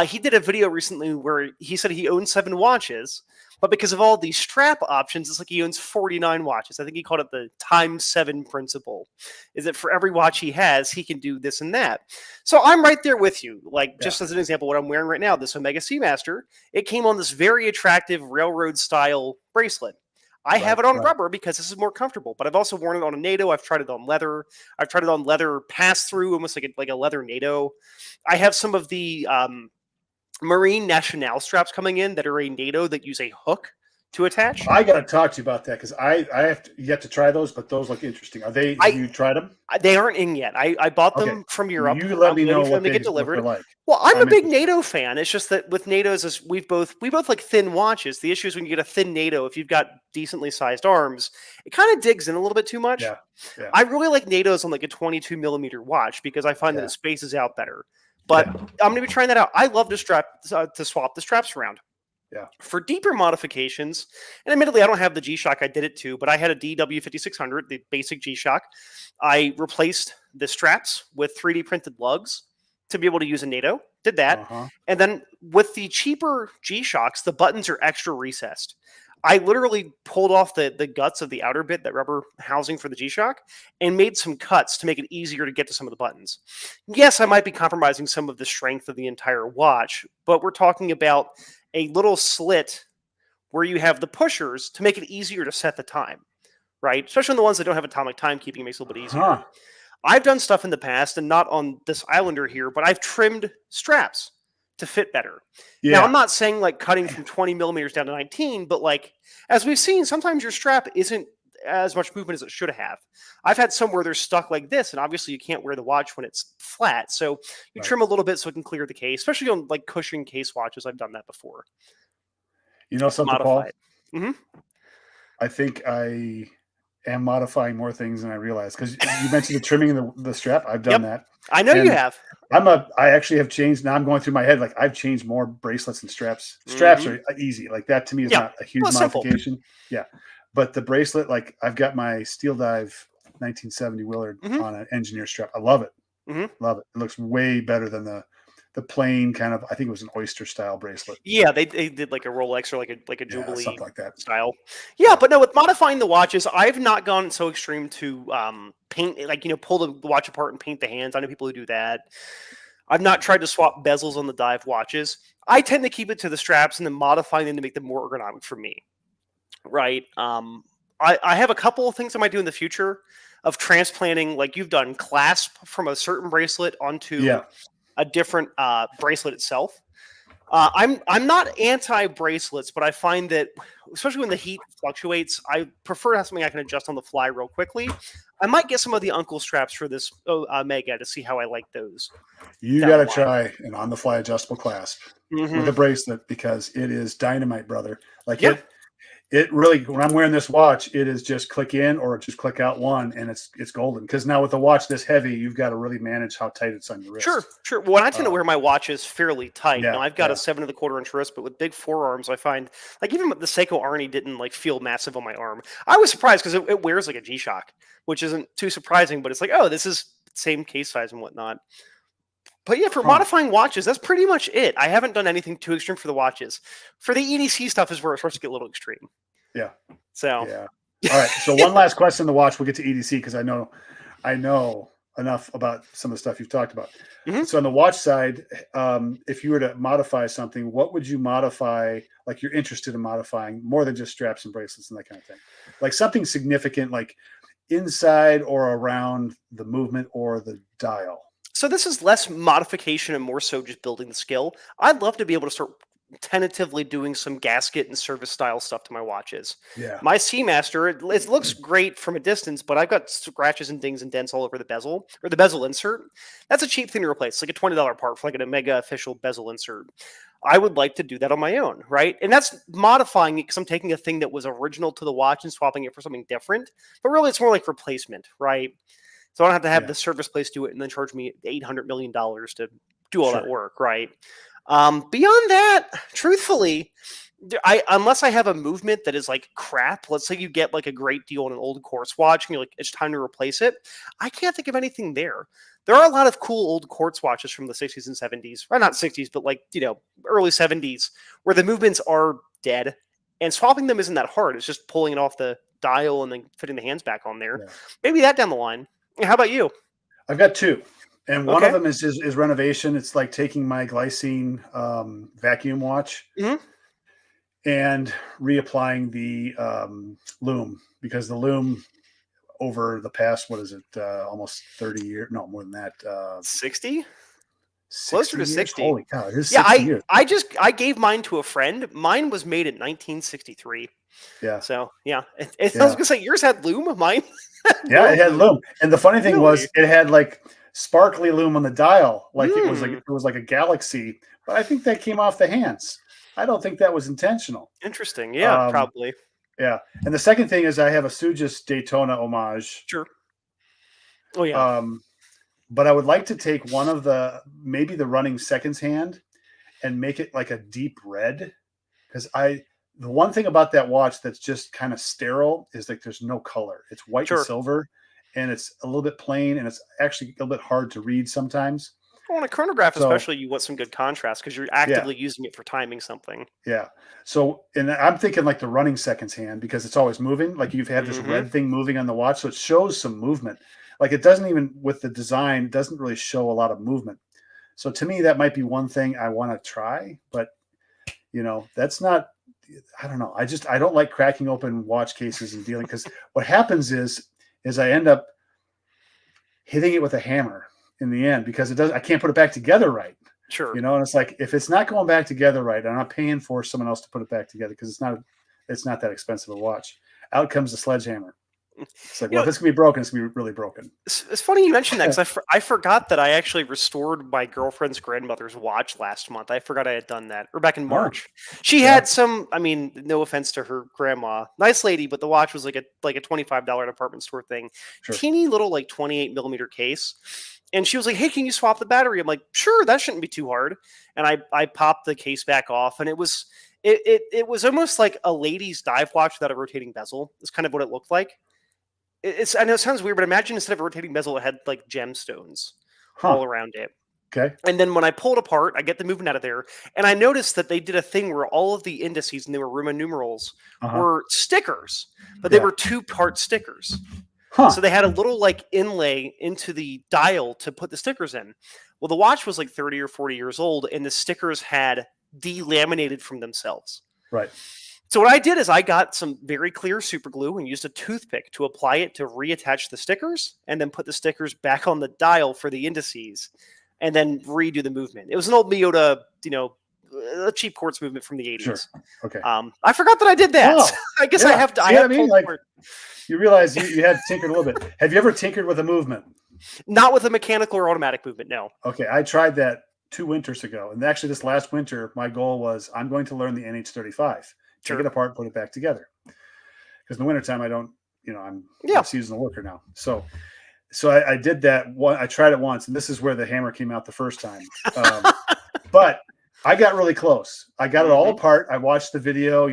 Speaker 2: He did a video recently where he said he owns 7 watches, but because of all these strap options, it's like he owns 49 watches. I think he called it the times 7 principle, is that for every watch he has, he can do this and that. So I'm right there with you. Like, just as an example, what I'm wearing right now, this Omega Seamaster, it came on this very attractive railroad style bracelet. I have it on rubber because this is more comfortable, but I've also worn it on a NATO. I've tried it on leather. I've tried it on leather pass-through, almost like a leather NATO. I have some of the Marine Nationale straps coming in that are a NATO that use a hook to attach.
Speaker 1: I got to talk to you about that because I have yet to try those, but those look interesting. Are they? Have you tried them?
Speaker 2: They aren't in yet. I bought them from Europe.
Speaker 1: You let me know what
Speaker 2: they get delivered.
Speaker 1: What like.
Speaker 2: Well, I'm a big NATO fan. It's just that with NATOs, is we both like thin watches. The issue is when you get a thin NATO, if you've got decently sized arms, it kind of digs in a little bit too much.
Speaker 1: Yeah.
Speaker 2: I really like NATOs on like a 22 millimeter watch because I find that it spaces out better. But I'm going to be trying that out. I love to swap the straps around.
Speaker 1: Yeah.
Speaker 2: For deeper modifications, and admittedly, I don't have the G-Shock I did it to, but I had a DW5600, the basic G-Shock. I replaced the straps with 3D printed lugs to be able to use a NATO. Did that. And then with the cheaper G-Shocks, the buttons are extra recessed. I literally pulled off the guts of the outer bit, that rubber housing for the G-Shock, and made some cuts to make it easier to get to some of the buttons. Yes, I might be compromising some of the strength of the entire watch, but we're talking about a little slit where you have the pushers to make it easier to set the time, right? Especially on the ones that don't have atomic timekeeping, it makes it a little bit easier. I've done stuff in the past, and not on this Islander here, but I've trimmed straps to fit better. Now, I'm not saying like cutting from 20 millimeters down to 19, but like, as we've seen, sometimes your strap isn't as much movement as it should have. I've had some where they're stuck like this, and obviously you can't wear the watch when it's flat. So you trim a little bit so it can clear the case, especially on like cushion case watches. I've done that before.
Speaker 1: You know something, Paul?
Speaker 2: Mm-hmm.
Speaker 1: I think I am modifying more things than I realized because you mentioned the trimming of the strap. I've done that.
Speaker 2: I know you have.
Speaker 1: I actually have changed. Now I'm going through my head. Like I've changed more bracelets and straps. Straps are easy. Like that to me is not a huge modification. Simple. Yeah. But the bracelet, like I've got my Steel Dive 1970 Willard on an engineer strap. I love it. Love it. It looks way better than the plain kind of, I think it was an oyster style bracelet.
Speaker 2: Yeah, they did like a Rolex or like a Jubilee
Speaker 1: something like that
Speaker 2: style. Yeah, but no, with modifying the watches, I've not gone so extreme to paint, like, pull the watch apart and paint the hands. I know people who do that. I've not tried to swap bezels on the dive watches. I tend to keep it to the straps and then modifying them to make them more ergonomic for me. Right. I have a couple of things I might do in the future of transplanting, like you've done, clasp from a certain bracelet onto a different bracelet itself. I'm not anti bracelets, but I find that especially when the heat fluctuates, I prefer to have something I can adjust on the fly real quickly. I might get some of the uncle straps for this Mega to see how I like those.
Speaker 1: You got to try an on-the-fly adjustable clasp with a bracelet because it is dynamite, brother. Like it really, when I'm wearing this watch, it is just click in or just click out one, and it's golden. Because now with a watch this heavy, you've got to really manage how tight it's on your wrist.
Speaker 2: Sure. Well, I tend to wear my watches fairly tight.
Speaker 1: Yeah,
Speaker 2: now I've got a 7.25-inch wrist, but with big forearms, I find like even the Seiko Arnie didn't like feel massive on my arm. I was surprised because it wears like a G-Shock, which isn't too surprising. But it's like, oh, this is same case size and whatnot. But yeah, for modifying watches, that's pretty much it. I haven't done anything too extreme for the watches. For the EDC stuff is where it starts to get a little extreme.
Speaker 1: Yeah.
Speaker 2: So.
Speaker 1: Yeah. All right. So one last question on the watch. We'll get to EDC because I know enough about some of the stuff you've talked about. So on the watch side, if you were to modify something, what would you modify? Like you're interested in modifying more than just straps and bracelets and that kind of thing. Like something significant, like inside or around the movement or the dial.
Speaker 2: So this is less modification and more so just building the skill. I'd love to be able to start tentatively doing some gasket and service style stuff to my watches.
Speaker 1: Yeah.
Speaker 2: My Seamaster, it looks great from a distance, but I've got scratches and dings and dents all over the bezel or the bezel insert. That's a cheap thing to replace, like a $20 part for like an Omega official bezel insert. I would like to do that on my own, right? And that's modifying it because I'm taking a thing that was original to the watch and swapping it for something different. But really, it's more like replacement, right? So I don't have to have the service place do it and then charge me $800 million to do all that work, right? Beyond that, truthfully, unless I have a movement that is like crap, let's say you get like a great deal on an old quartz watch and you're like, it's time to replace it. I can't think of anything there. There are a lot of cool old quartz watches from the 60s and 70s, or not 60s, but like, early 70s, where the movements are dead and swapping them isn't that hard. It's just pulling it off the dial and then fitting the hands back on there. Yeah. Maybe that down the line. How about you?
Speaker 1: I've got two. And one of them is renovation. It's like taking my glycine vacuum watch and reapplying the loom, because the loom over the past, almost 30 years? No, more than that.
Speaker 2: 60? Closer to 60.
Speaker 1: Holy cow, it is 60 years.
Speaker 2: I gave mine to a friend. Mine was made in 1963.
Speaker 1: Yeah.
Speaker 2: So, yeah. I was going to say, yours had loom, mine?
Speaker 1: Yeah, it had loom. And the funny thing was, it had like sparkly loom on the dial. Like it was like a galaxy. But I think that came off the hands. I don't think that was intentional.
Speaker 2: Interesting. Yeah, probably.
Speaker 1: Yeah. And the second thing is I have a Sugis Daytona homage.
Speaker 2: Sure. Oh, yeah.
Speaker 1: But I would like to take one of maybe the running seconds hand and make it like a deep red. Because the one thing about that watch that's just kind of sterile is like there's no color. It's white and silver, and it's a little bit plain, and it's actually a little bit hard to read sometimes.
Speaker 2: Well, on a chronograph especially, you want some good contrast because you're actively using it for timing something.
Speaker 1: Yeah. So, and I'm thinking like the running seconds hand, because it's always moving. Like you've had this red thing moving on the watch, so it shows some movement. Like it doesn't even, with the design, doesn't really show a lot of movement. So to me, that might be one thing I want to try, but that's not, I don't know. I don't like cracking open watch cases and dealing, because what happens is I end up hitting it with a hammer in the end, because I can't put it back together right.
Speaker 2: Sure.
Speaker 1: And it's like, if it's not going back together right, I'm not paying for someone else to put it back together, because it's not that expensive a watch. Out comes the sledgehammer. It's like, if it's gonna be broken, it's gonna be really broken.
Speaker 2: It's funny you mentioned that, because I forgot that I actually restored my girlfriend's grandmother's watch last month. I forgot I had done that, or back in March. She had some. I mean, no offense to her grandma, nice lady, but the watch was like a $25 department store thing, teeny little like 28mm case. And she was like, "Hey, can you swap the battery?" I'm like, "Sure, that shouldn't be too hard." And I popped the case back off, and it was almost like a lady's dive watch without a rotating bezel. It's kind of what it looked like. I know it sounds weird, but imagine instead of a rotating bezel, it had like gemstones all around it.
Speaker 1: Okay.
Speaker 2: And then when I pull it apart, I get the movement out of there, and I noticed that they did a thing where all of the indices, and they were Roman numerals, were stickers, but they were 2-part stickers. So they had a little like inlay into the dial to put the stickers in. Well, the watch was like 30 or 40 years old, and the stickers had delaminated from themselves.
Speaker 1: Right.
Speaker 2: So what I did is I got some very clear super glue and used a toothpick to apply it to reattach the stickers, and then put the stickers back on the dial for the indices, and then redo the movement. It was an old Miyota, a cheap quartz movement from the 80s.
Speaker 1: Sure. Okay.
Speaker 2: I forgot that I did that.
Speaker 1: Oh,
Speaker 2: I guess
Speaker 1: yeah.
Speaker 2: I have to.
Speaker 1: See
Speaker 2: I
Speaker 1: what
Speaker 2: have
Speaker 1: I mean?
Speaker 2: pulled
Speaker 1: Like,
Speaker 2: apart.
Speaker 1: you realize you had tinkered a little bit. Have you ever tinkered with a movement?
Speaker 2: Not with a mechanical or automatic movement. No.
Speaker 1: Okay, I tried that 2 winters ago, and actually this last winter, my goal was I'm going to learn the NH35,
Speaker 2: Sure.
Speaker 1: take it apart, put it back together. Because in the wintertime, I don't, I'm
Speaker 2: Yeah.
Speaker 1: a seasonal worker now. So I did that one. I tried it once, and this is where the hammer came out the first time. But I got really close. I got it all apart. I watched the video.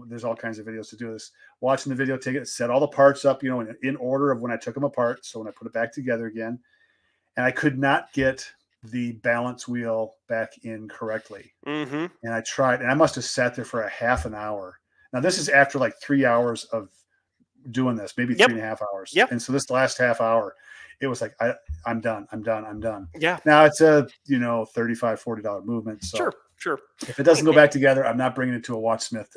Speaker 1: There's all kinds of videos to do this. Watching the video, take it, set all the parts up, in order of when I took them apart. So when I put it back together again, and I could not get the balance wheel back in correctly. And I tried, and I must have sat there for a half an hour. Now this is after like 3 hours of doing this, maybe 3.5 hours.
Speaker 2: Yep.
Speaker 1: And so this last half hour, it was like, I'm done.
Speaker 2: Yeah.
Speaker 1: Now it's a, $35, $40 movement. So
Speaker 2: Sure.
Speaker 1: if it doesn't go back together, I'm not bringing it to a watchsmith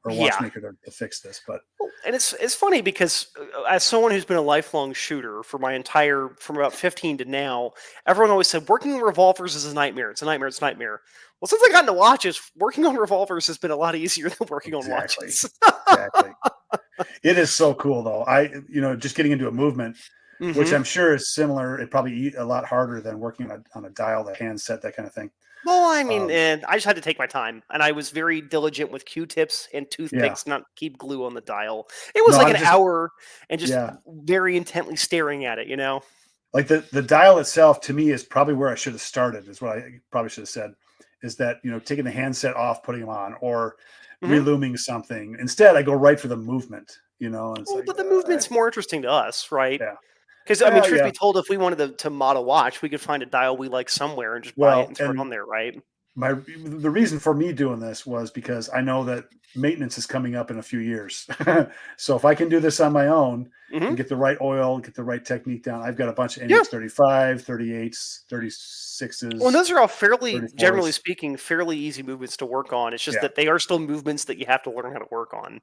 Speaker 1: or watchmaker to fix this. But
Speaker 2: and it's funny because as someone who's been a lifelong shooter from about 15 to now, everyone always said working on revolvers is a nightmare. It's a nightmare. It's a nightmare. Well, since I got into watches, working on revolvers has been a lot easier than working on watches.
Speaker 1: Exactly. It is so cool though. Just getting into a movement, which I'm sure is similar. It probably a lot harder than working on a dial, the handset, that kind of thing.
Speaker 2: Well, I mean, I just had to take my time, and I was very diligent with Q-tips and toothpicks, not keep glue on the dial. It was like an hour and just very intently staring at it,
Speaker 1: Like the dial itself, to me, is probably where I should have started, is what I probably should have said, is that, taking the handset off, putting them on, or reluming something. Instead, I go right for the movement, and it's
Speaker 2: but the movement's more interesting to us, right?
Speaker 1: Yeah.
Speaker 2: Because, truth be told, if we wanted to mod a watch, we could find a dial we like somewhere and just buy it and throw it on there, right?
Speaker 1: The reason for me doing this was because I know that maintenance is coming up in a few years. So if I can do this on my own and get the right oil, get the right technique down, I've got a bunch of NX35, 38s, 36s.
Speaker 2: Well, those are all generally speaking, fairly easy movements to work on. It's just that they are still movements that you have to learn how to work on,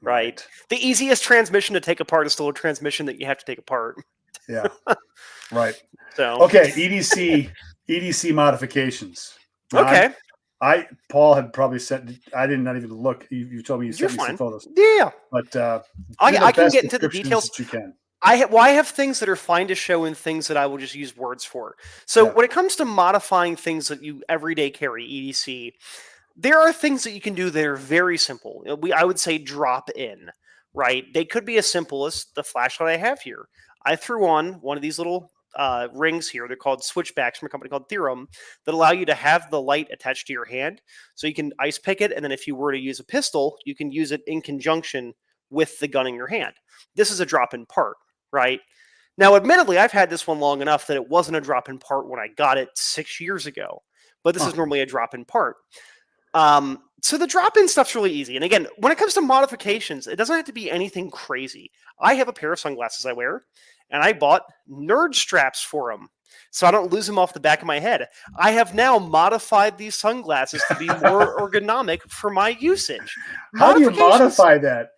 Speaker 2: right? The easiest transmission to take apart is still a transmission that you have to take apart.
Speaker 1: Yeah. Right.
Speaker 2: So
Speaker 1: okay, EDC modifications. Now, Paul had probably sent. I did not even look. You told me you sent me some photos.
Speaker 2: Yeah,
Speaker 1: but
Speaker 2: I can get into the details.
Speaker 1: That you can.
Speaker 2: I have things that are fine to show and things that I will just use words for. So when it comes to modifying things that you everyday carry, EDC, there are things that you can do that are very simple. I would say drop in, right? They could be as simple as the flashlight I have here. I threw on one of these little rings here. They're called switchbacks from a company called Theorem that allow you to have the light attached to your hand. So you can ice pick it. And then if you were to use a pistol, you can use it in conjunction with the gun in your hand. This is a drop-in part, right? Now, admittedly, I've had this one long enough that it wasn't a drop-in part when I got it 6 years ago. But this is normally a drop-in part. So the drop-in stuff's really easy. And again, when it comes to modifications, it doesn't have to be anything crazy. I have a pair of sunglasses I wear, and I bought nerd straps for them so I don't lose them off the back of my head. I have now modified these sunglasses to be more ergonomic for my usage.
Speaker 1: How do you modify that?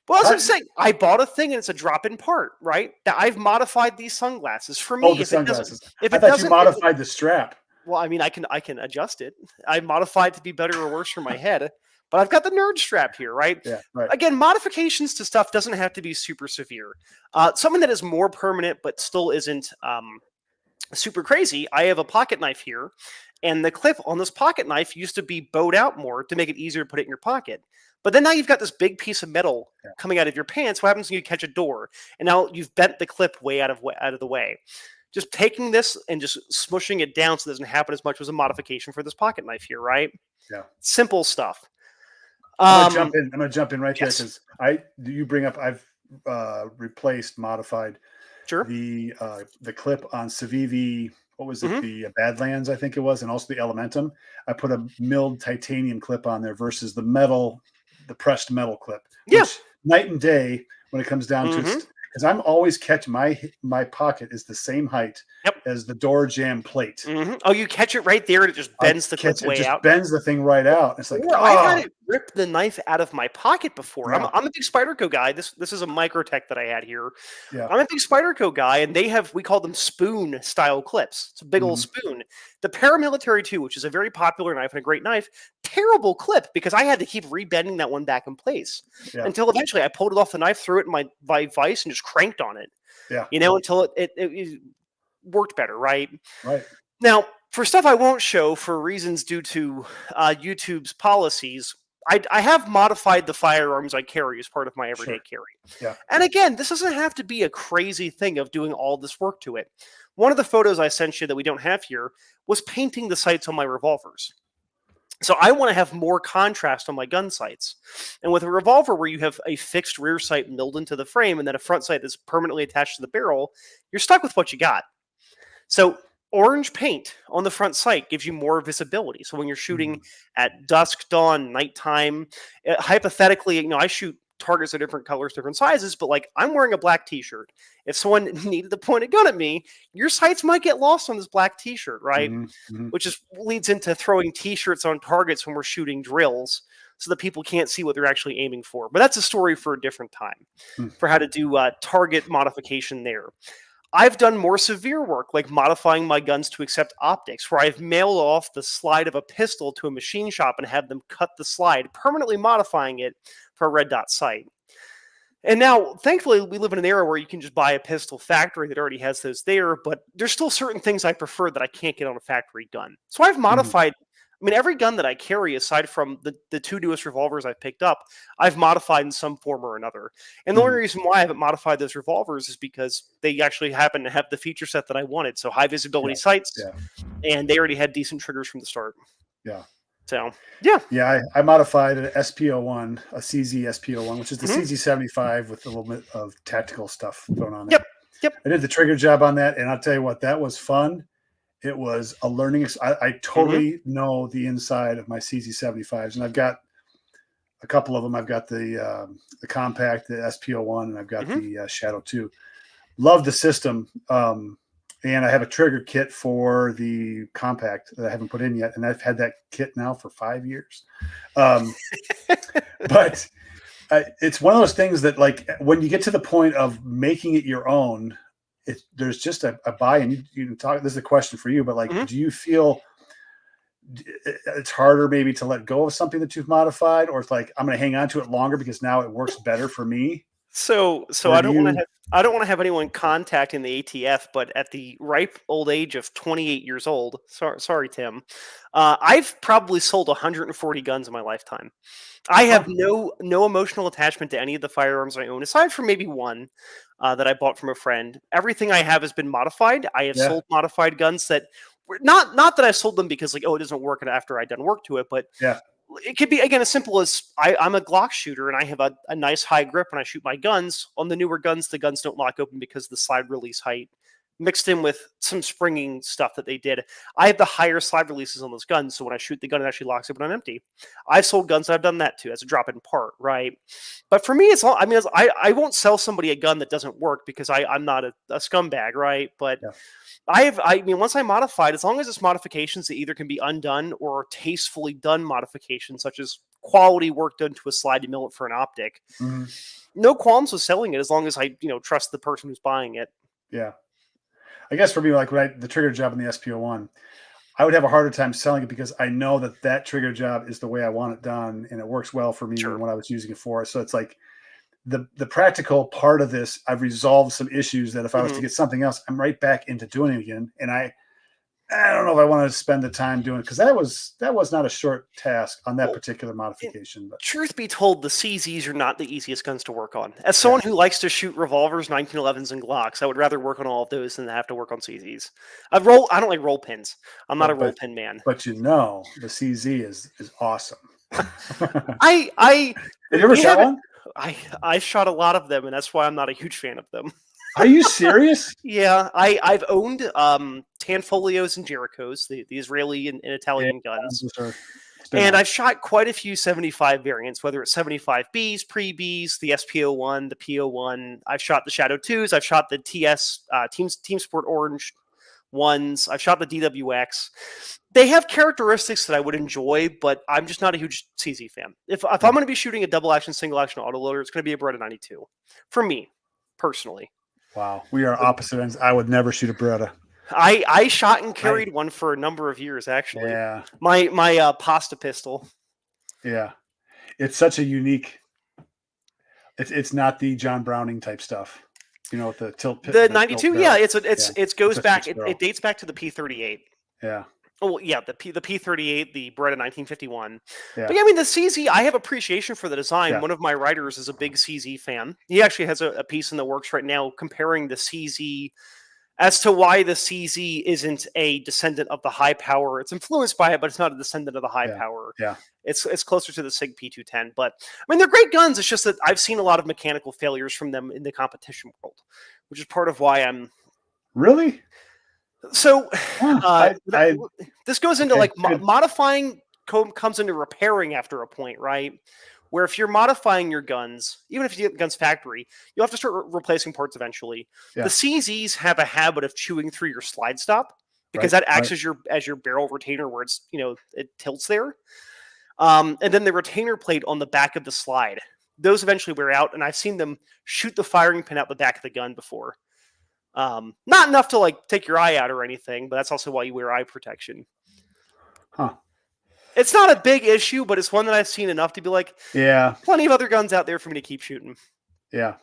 Speaker 2: Well, as I'm saying, I bought a thing and it's a drop-in part, right? Now, I've modified these sunglasses for me.
Speaker 1: Oh, the sunglasses. I thought you modified the strap.
Speaker 2: Well, I mean, I can adjust it. I modified to be better or worse for my head, but I've got the nerd strap here, right?
Speaker 1: Yeah, right.
Speaker 2: Again, modifications to stuff doesn't have to be super severe. Something that is more permanent but still isn't super crazy. I have a pocket knife here, and the clip on this pocket knife used to be bowed out more to make it easier to put it in your pocket. But then now you've got this big piece of metal coming out of your pants. What happens when you catch a door? And now you've bent the clip way out of the way. Just taking this and just smushing it down so it doesn't happen as much was a modification for this pocket knife here, right?
Speaker 1: Yeah.
Speaker 2: Simple stuff.
Speaker 1: I'm gonna jump in right there because you bring up I've modified the clip on Civivi. What was it? The Badlands, I think it was, and also the Elementum. I put a milled titanium clip on there versus the pressed metal clip.
Speaker 2: Yeah.
Speaker 1: Which, night and day when it comes down to it. because I'm always catching my pocket is the same height as the door jamb plate.
Speaker 2: Mm-hmm. Oh, you catch it right there, and it just bends the clip way out.
Speaker 1: Bends the thing right out. It's like,
Speaker 2: I've had it rip the knife out of my pocket before.
Speaker 1: Yeah.
Speaker 2: I'm a big Spyderco guy. This is a Microtech that I had here.
Speaker 1: Yeah.
Speaker 2: I'm a big Spyderco guy, and we call them spoon style clips. It's a big old spoon. The Paramilitary 2, which is a very popular knife and a great knife, terrible clip because I had to keep rebending that one back in place until eventually I pulled it off the knife, threw it in my vise, and just cranked on it.
Speaker 1: Yeah.
Speaker 2: Until it worked better, right?
Speaker 1: Right.
Speaker 2: Now, for stuff I won't show for reasons due to YouTube's policies, I have modified the firearms I carry as part of my everyday carry.
Speaker 1: Yeah.
Speaker 2: And again, this doesn't have to be a crazy thing of doing all this work to it. One of the photos I sent you that we don't have here was painting the sights on my revolvers. So I want to have more contrast on my gun sights. And with a revolver where you have a fixed rear sight milled into the frame and then a front sight that's permanently attached to the barrel, you're stuck with what you got. So orange paint on the front sight gives you more visibility. So when you're shooting at dusk, dawn, nighttime, hypothetically, I shoot targets of different colors, different sizes, but like I'm wearing a black t-shirt. If someone needed to point a gun at me, your sights might get lost on this black t-shirt, right? Which leads into throwing t-shirts on targets when we're shooting drills so that people can't see what they're actually aiming for. But that's a story for a different time for how to do target modification there. I've done more severe work, like modifying my guns to accept optics, where I've mailed off the slide of a pistol to a machine shop and have them cut the slide, permanently modifying it for a red dot sight. And now, thankfully, we live in an era where you can just buy a pistol factory that already has those there, but there's still certain things I prefer that I can't get on a factory gun. So I've modified, every gun that I carry, aside from the two newest revolvers I've picked up, I've modified in some form or another. And the only reason why I haven't modified those revolvers is because they actually happen to have the feature set that I wanted. So high visibility sights, and they already had decent triggers from the start.
Speaker 1: Yeah.
Speaker 2: So, yeah.
Speaker 1: Yeah, I modified an SPO1, a CZ SPO1, which is the CZ75 with a little bit of tactical stuff thrown on there.
Speaker 2: Yep.
Speaker 1: I did the trigger job on that, and I'll tell you what, that was fun. It was a learning. I totally know the inside of my CZ75s, and I've got a couple of them. I've got the compact, the SPO1, and I've got the Shadow 2. Love the system. And I have a trigger kit for the compact that I haven't put in yet. And I've had that kit now for 5 years. But it's one of those things that, like, when you get to the point of making it your own, there's just a buy-in. You can talk. This is a question for you, but like, do you feel it's harder maybe to let go of something that you've modified, or it's like, I'm going to hang on to it longer because now it works better for me?
Speaker 2: So I don't want to have anyone contacting the ATF, but at the ripe old age of 28 years old, sorry, Tim, I've probably sold 140 guns in my lifetime. I have no emotional attachment to any of the firearms I own, aside from maybe one that I bought from a friend. Everything I have has been modified. I have sold modified guns that were not that I sold them because, like, it doesn't work after I've done work to it, but it could be, again, as simple as I'm a Glock shooter and I have a nice high grip when I shoot my guns. On the newer guns, the guns don't lock open because of the slide release height, mixed in with some springing stuff that they did. I have the higher slide releases on those guns, so when I shoot the gun, it actually locks open on empty. I've sold guns that I've done that too, as a drop-in part, right? But for me, it's all, I won't sell somebody a gun that doesn't work because I'm not a scumbag, right? But once I modified, as long as it's modifications that either can be undone or tastefully done modifications, such as quality work done to a slide to mill it for an optic, no qualms with selling it as long as I trust the person who's buying it.
Speaker 1: Yeah. I guess for me, like the trigger job in the SPO1, I would have a harder time selling it because I know that trigger job is the way I want it done, and it works well for me and what I was using it for. So it's like the practical part of this, I've resolved some issues that if I was to get something else, I'm right back into doing it again. And I don't know if I want to spend the time doing it, because that was not a short task on that particular modification. But
Speaker 2: truth be told, the CZs are not the easiest guns to work on. As someone who likes to shoot revolvers, 1911s, and Glocks, I would rather work on all of those than have to work on CZs. I don't like roll pins. I'm not a roll pin man.
Speaker 1: But the CZ is awesome.
Speaker 2: Did you
Speaker 1: ever shot one?
Speaker 2: I shot a lot of them, and that's why I'm not a huge fan of them.
Speaker 1: Are you serious?
Speaker 2: Yeah, I've owned Tanfolios and Jerichos, the Israeli and Italian guns. And I've shot quite a few 75 variants, whether it's 75Bs, pre-Bs, the SP01, the P01. I've shot the Shadow 2s. I've shot the TS, Team Sport Orange ones. I've shot the DWX. They have characteristics that I would enjoy, but I'm just not a huge CZ fan. If I'm going to be shooting a double action, single action autoloader, it's going to be a Beretta 92 for me, personally.
Speaker 1: Wow. We are opposite ends. I would never shoot a Beretta.
Speaker 2: I shot and carried one for a number of years, actually.
Speaker 1: Yeah.
Speaker 2: My pasta pistol.
Speaker 1: Yeah. It's such a unique. It's not the John Browning type stuff. With the tilt pit.
Speaker 2: The 92, yeah, it goes back. It dates back to the P38.
Speaker 1: Yeah.
Speaker 2: Oh yeah, the P38, the Beretta 1951.
Speaker 1: Yeah.
Speaker 2: But yeah, I mean the CZ, I have appreciation for the design.
Speaker 1: Yeah.
Speaker 2: One of my writers is a big CZ fan. He actually has a piece in the works right now comparing the CZ as to why the CZ isn't a descendant of the high power. It's influenced by it, but it's not a descendant of the high power.
Speaker 1: Yeah.
Speaker 2: It's closer to the SIG P210. But I mean, they're great guns. It's just that I've seen a lot of mechanical failures from them in the competition world, which is part of why I'm
Speaker 1: really.
Speaker 2: So this goes into modifying comes into repairing after a point, right? Where if you're modifying your guns, even if you get the guns factory, you'll have to start replacing parts eventually. Yeah. The CZs have a habit of chewing through your slide stop because that acts as your barrel retainer where it's it tilts there. And then the retainer plate on the back of the slide, those eventually wear out, and I've seen them shoot the firing pin out the back of the gun before. Not enough to take your eye out or anything, but that's also why you wear eye protection.
Speaker 1: Huh.
Speaker 2: It's not a big issue, but it's one that I've seen enough to be like,
Speaker 1: yeah,
Speaker 2: plenty of other guns out there for me to keep shooting.
Speaker 1: Yeah.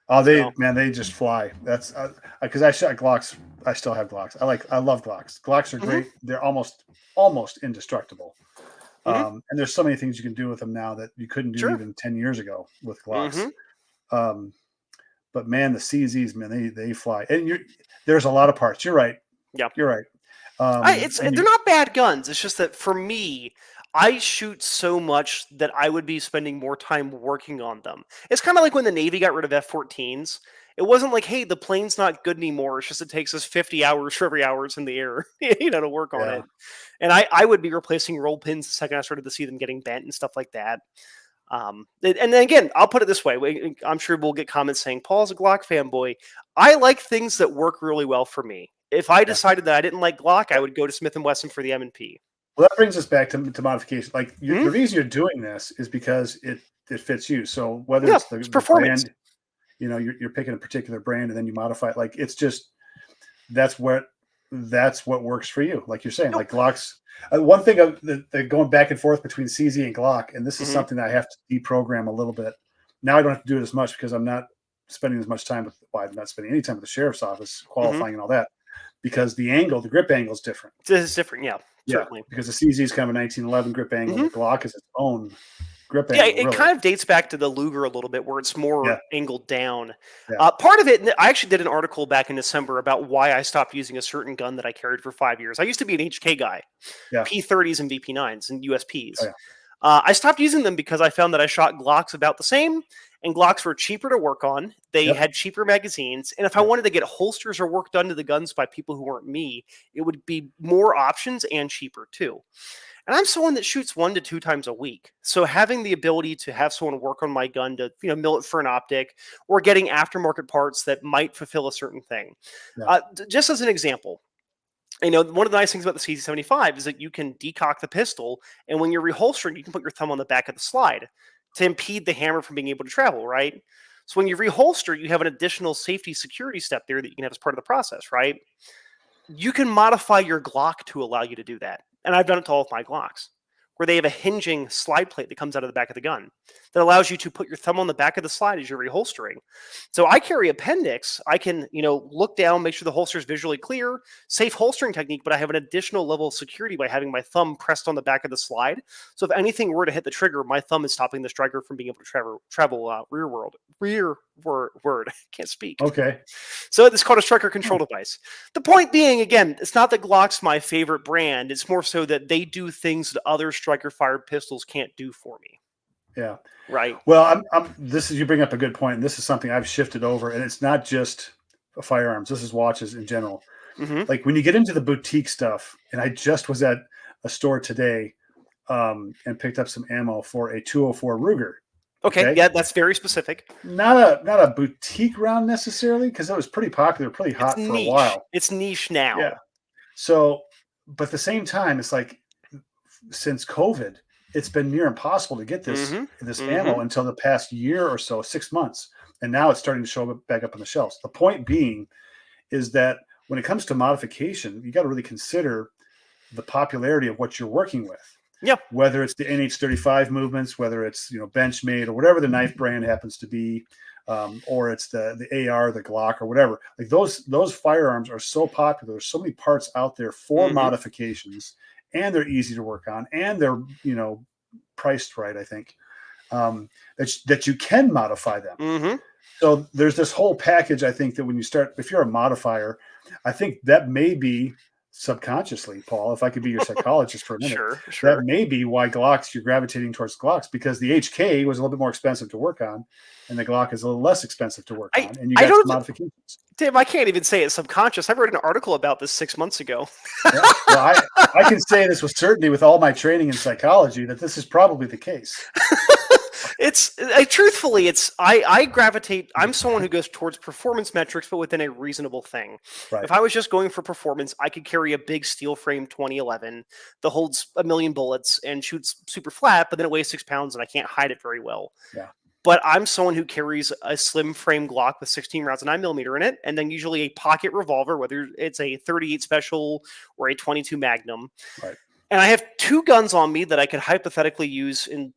Speaker 1: Oh, they just fly. That's because I shot Glocks. I still have Glocks. I love Glocks. Glocks are great. They're almost indestructible. And there's so many things you can do with them now that you couldn't do even 10 years ago with Glocks. But man, the CZs, man, they fly. And there's a lot of parts. You're right.
Speaker 2: Yeah,
Speaker 1: you're right.
Speaker 2: They're not bad guns. It's just that for me, I shoot so much that I would be spending more time working on them. It's kind of like when the Navy got rid of F-14s. It wasn't like, hey, the plane's not good anymore. It's just it takes us 50 hours for every hour it's in the air, to work on it. And I would be replacing roll pins the second I started to see them getting bent and stuff like that. And then again, I'll put it this way. I'm sure we'll get comments saying, Paul's a Glock fanboy. I like things that work really well for me. If I decided that I didn't like Glock, I would go to Smith & Wesson for the M&P.
Speaker 1: Well, that brings us back to modification. Like the reason you're doing this is because it fits you. So whether it's the
Speaker 2: performance,
Speaker 1: brand, you're picking a particular brand and then you modify it. Like it's just that's what works for you. Like you're saying, like Glocks. One thing that going back and forth between CZ and Glock, and this is something that I have to deprogram a little bit. Now I don't have to do it as much because I'm not spending as much time with. Well, I'm not spending any time with the sheriff's office qualifying and all that. Because the grip angle is different.
Speaker 2: It's different, certainly.
Speaker 1: Because the CZ is kind of a 1911 grip angle. The Glock is its own grip angle.
Speaker 2: Yeah, it kind of dates back to the Luger a little bit, where it's more angled down.
Speaker 1: Yeah.
Speaker 2: Part of it, I actually did an article back in December about why I stopped using a certain gun that I carried for 5 years. I used to be an HK guy, P30s and VP9s and USPs.
Speaker 1: Oh, yeah.
Speaker 2: I stopped using them because I found that I shot Glocks about the same, and Glocks were cheaper to work on. They had cheaper magazines, and if I wanted to get holsters or work done to the guns by people who weren't me, it would be more options and cheaper too. And I'm someone that shoots 1 to 2 times a week, so having the ability to have someone work on my gun to mill it for an optic, or getting aftermarket parts that might fulfill a certain thing. Just as an example. One of the nice things about the CZ75 is that you can decock the pistol, and when you're reholstering, you can put your thumb on the back of the slide to impede the hammer from being able to travel, right? So when you reholster, you have an additional safety security step there that you can have as part of the process, right? You can modify your Glock to allow you to do that. And I've done it to all of my Glocks, where they have a hinging slide plate that comes out of the back of the gun that allows you to put your thumb on the back of the slide as you're reholstering. So I carry appendix. I can, look down, make sure the holster is visually clear, safe holstering technique, but I have an additional level of security by having my thumb pressed on the back of the slide. So if anything were to hit the trigger, my thumb is stopping the striker from being able to travel rearward. Can't speak.
Speaker 1: Okay.
Speaker 2: So it's called a striker control device. The point being, again, it's not that Glock's my favorite brand. It's more so that they do things that other striker-fired pistols can't do for me.
Speaker 1: Yeah.
Speaker 2: Right.
Speaker 1: Well, you bring up a good point, and this is something I've shifted over, and it's not just firearms. This is watches in general. Like when you get into the boutique stuff, and I just was at a store today and picked up some ammo for a 204 Ruger.
Speaker 2: Okay, yeah, that's very specific.
Speaker 1: Not a boutique round necessarily, because it was pretty popular, pretty hot for a while.
Speaker 2: It's niche now.
Speaker 1: Yeah. So, but at the same time, it's like since COVID, it's been near impossible to get this ammo until the past year or so, 6 months, and now it's starting to show back up on the shelves. The point being is that when it comes to modification, you got to really consider the popularity of what you're working with.
Speaker 2: Yeah.
Speaker 1: Whether it's the NH35 movements, whether it's Benchmade or whatever the knife brand happens to be, or it's the AR, the Glock, or whatever. Like those firearms are so popular. There's so many parts out there for modifications, and they're easy to work on, and they're priced right. I think that you can modify them. So there's this whole package. I think that when you start, if you're a modifier, I think that may be subconsciously, Paul, if I could be your psychologist for a minute,
Speaker 2: sure.
Speaker 1: That may be why Glocks, you're gravitating towards Glocks, because the HK was a little bit more expensive to work on, and the Glock is a little less expensive to work on, and you got some modifications.
Speaker 2: Tim, I can't even say it's subconscious. I wrote an article about this 6 months ago.
Speaker 1: Yeah. Well, I can say this with certainty, with all my training in psychology, that this is probably the case.
Speaker 2: Truthfully, I gravitate. I'm someone who goes towards performance metrics, but within a reasonable thing.
Speaker 1: Right.
Speaker 2: If I was just going for performance, I could carry a big steel frame 2011 that holds 1 million bullets and shoots super flat, but then it weighs 6 pounds and I can't hide it very well.
Speaker 1: Yeah.
Speaker 2: But I'm someone who carries a slim frame Glock with 16 rounds of 9mm in it, and then usually a pocket revolver, whether it's a 38 Special or a 22 Magnum.
Speaker 1: Right.
Speaker 2: And I have 2 guns on me that I could hypothetically use. And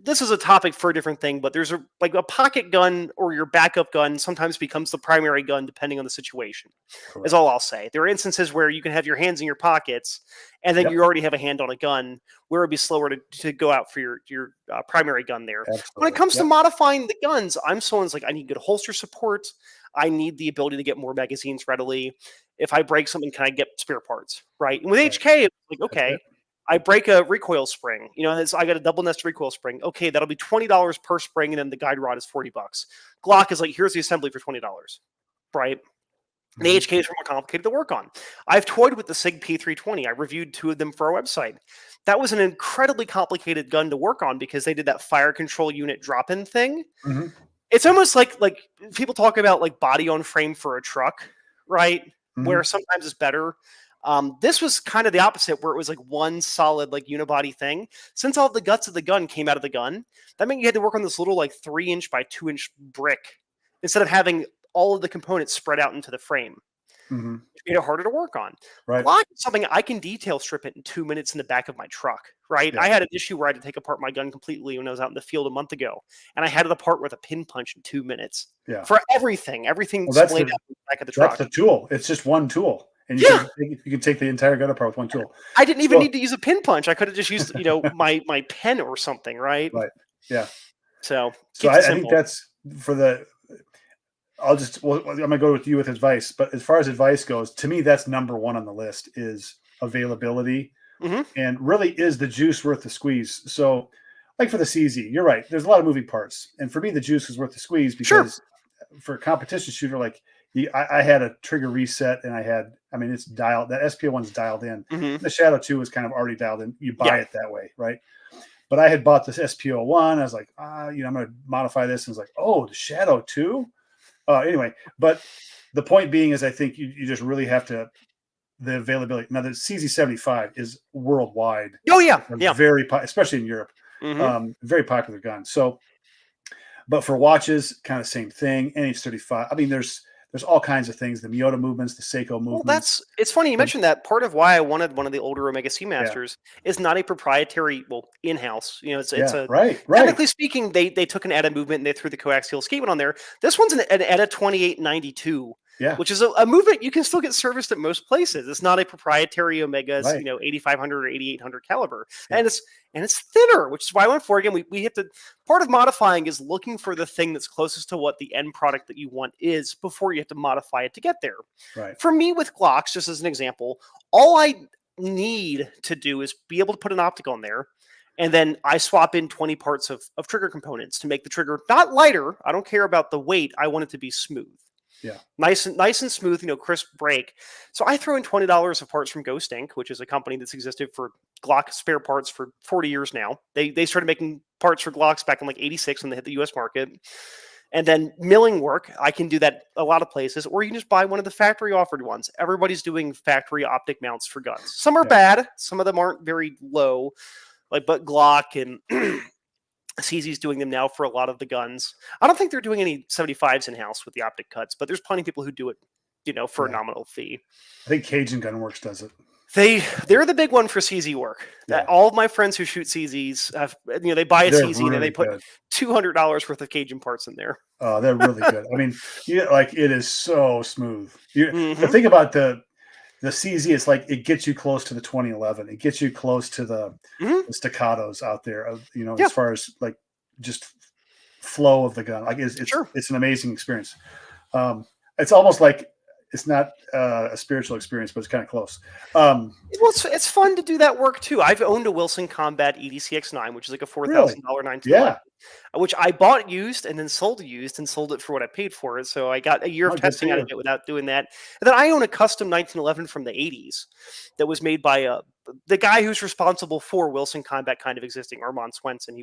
Speaker 2: this is a topic for a different thing, but there's a pocket gun or your backup gun sometimes becomes the primary gun depending on the situation.
Speaker 1: Correct.
Speaker 2: Is all I'll say. There are instances where you can have your hands in your pockets, and then you already have a hand on a gun, where it'd be slower to go out for your primary gun there.
Speaker 1: Absolutely.
Speaker 2: When it comes to modifying the guns, I'm someone's like, I need good holster support. I need the ability to get more magazines readily. If I break something, can I get spare parts? Right. And with HK, it's like, okay, I break a recoil spring. I got a double nested recoil spring. Okay, that'll be $20 per spring, and then the guide rod is $40. Glock is like, here's the assembly for $20. Right. And the HK is more complicated to work on. I've toyed with the SIG P320. I reviewed 2 of them for our website. That was an incredibly complicated gun to work on because they did that fire control unit drop-in thing. It's almost like people talk about like body on frame for a truck, right? Where sometimes it's better. This was kind of the opposite, where it was like one solid like unibody thing. Since all the guts of the gun came out of the gun, that meant you had to work on this little like 3-inch by 2-inch brick instead of having all of the components spread out into the frame. It made it harder to work on.
Speaker 1: Right.
Speaker 2: Glock is something I can detail strip it in 2 minutes in the back of my truck. Right. Yeah. I had an issue where I had to take apart my gun completely when I was out in the field a month ago, and I had it apart with a pin punch in 2 minutes.
Speaker 1: Yeah.
Speaker 2: For everything splayed out in the back of the truck.
Speaker 1: That's the tool. It's just one tool, and you can take the entire gun apart with one tool.
Speaker 2: I didn't even need to use a pin punch. I could have just used my pen or something. Right.
Speaker 1: Right. Yeah.
Speaker 2: So
Speaker 1: I think that's for the. I'm going to go with you with advice, but as far as advice goes, to me, that's number 1 on the list is availability, and really is the juice worth the squeeze. So like for the CZ, you're right. There's a lot of moving parts. And for me, the juice is worth the squeeze because for a competition shooter, like I had a trigger reset and it's dialed, that SPO1's dialed in. The Shadow 2 is kind of already dialed in. You buy it that way. Right. But I had bought this SPO1. I was like, I'm going to modify this. And it's like, oh, the Shadow 2. Anyway, but the point being is I think you just really have to, the availability. Now the CZ75 is worldwide.
Speaker 2: Oh yeah.
Speaker 1: Very, especially in Europe, very popular gun. So, but for watches, kind of same thing. NH35. I mean, there's all kinds of things. The Miyota movements, the Seiko movements.
Speaker 2: Well, it's funny you mentioned that. Part of why I wanted one of the older Omega Seamasters is not a proprietary, in-house. It's a
Speaker 1: right.
Speaker 2: Technically speaking, they took an ETA movement and they threw the coaxial escapement on there. This one's an ETA 2892.
Speaker 1: Yeah.
Speaker 2: Which is a movement you can still get serviced at most places. It's not a proprietary Omega's, 8500 or 8800 caliber. Yeah. And it's thinner, which is why I went for it. Again, we have to, part of modifying is looking for the thing that's closest to what the end product that you want is before you have to modify it to get there.
Speaker 1: Right.
Speaker 2: For me with Glocks, just as an example, all I need to do is be able to put an optic on there. And then I swap in 20 parts of trigger components to make the trigger not lighter. I don't care about the weight. I want it to be smooth.
Speaker 1: Yeah.
Speaker 2: Nice and smooth, crisp break. So I throw in $20 of parts from Ghost Inc., which is a company that's existed for Glock spare parts for 40 years now. They started making parts for Glocks back in like 86 when they hit the US market. And then milling work, I can do that a lot of places, or you can just buy one of the factory offered ones. Everybody's doing factory optic mounts for guns. Some are bad, some of them aren't very low, but Glock and CZ's doing them now for a lot of the guns. I don't think they're doing any 75s in house with the optic cuts, but there's plenty of people who do it, for a nominal fee.
Speaker 1: I think Cajun Gunworks does it.
Speaker 2: They're the big one for CZ work.
Speaker 1: Yeah.
Speaker 2: All of my friends who shoot CZs have, they buy a
Speaker 1: They're
Speaker 2: CZ and
Speaker 1: really
Speaker 2: they put
Speaker 1: good.
Speaker 2: $200 worth of Cajun parts in there.
Speaker 1: Oh, they're really good. I mean, it is so smooth.
Speaker 2: Mhm.
Speaker 1: The thing about the CZ is like it gets you close to the 2011. It gets you close to the staccatos out there. As far as like just flow of the gun. Like it's an amazing experience. It's almost like it's not a spiritual experience, but it's kind of close.
Speaker 2: It's fun to do that work too. I've owned a Wilson Combat EDC X9, which is like a $4,000 911, which I bought used and then sold it for what I paid for it. So I got a year of testing out of it without doing that. And then I own a custom 1911 from the 80s that was made by the guy who's responsible for Wilson Combat kind of existing, Armand Swenson.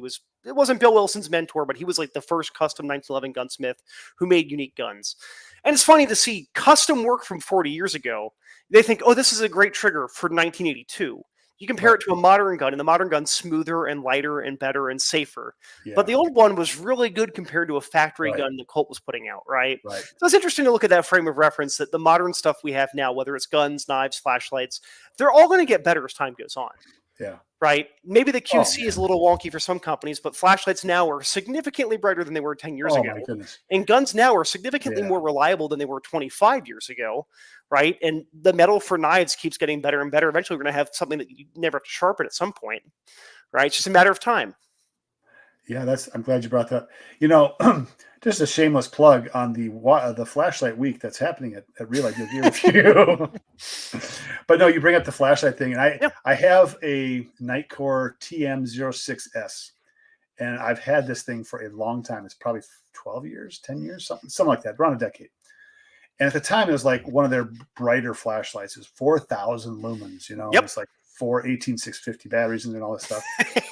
Speaker 2: It wasn't Bill Wilson's mentor, but he was like the first custom 1911 gunsmith who made unique guns. And it's funny to see custom work from 40 years ago. They think, oh, this is a great trigger for 1982. You compare it to a modern gun, and the modern gun's smoother and lighter and better and safer. Yeah. But the old one was really good compared to a factory gun that Colt was putting out, right? So it's interesting to look at that frame of reference, that the modern stuff we have now, whether it's guns, knives, flashlights, they're all going to get better as time goes on.
Speaker 1: Yeah.
Speaker 2: Right? Maybe the QC is a little wonky for some companies, but flashlights now are significantly brighter than they were 10 years ago.
Speaker 1: My goodness.
Speaker 2: And guns now are significantly more reliable than they were 25 years ago. Right? And the metal for knives keeps getting better and better. Eventually, we're going to have something that you never have to sharpen at some point. Right? It's just a matter of time.
Speaker 1: Yeah, I'm glad you brought that. Just a shameless plug on the flashlight week that's happening at Real Life Review. But no, you bring up the flashlight thing, and I have a Nightcore TM06S, and I've had this thing for a long time. It's probably 12 years, 10 years, something like that, around a decade. And at the time, it was like one of their brighter flashlights. It was 4,000 lumens. It's like 4 18650 batteries and all this stuff.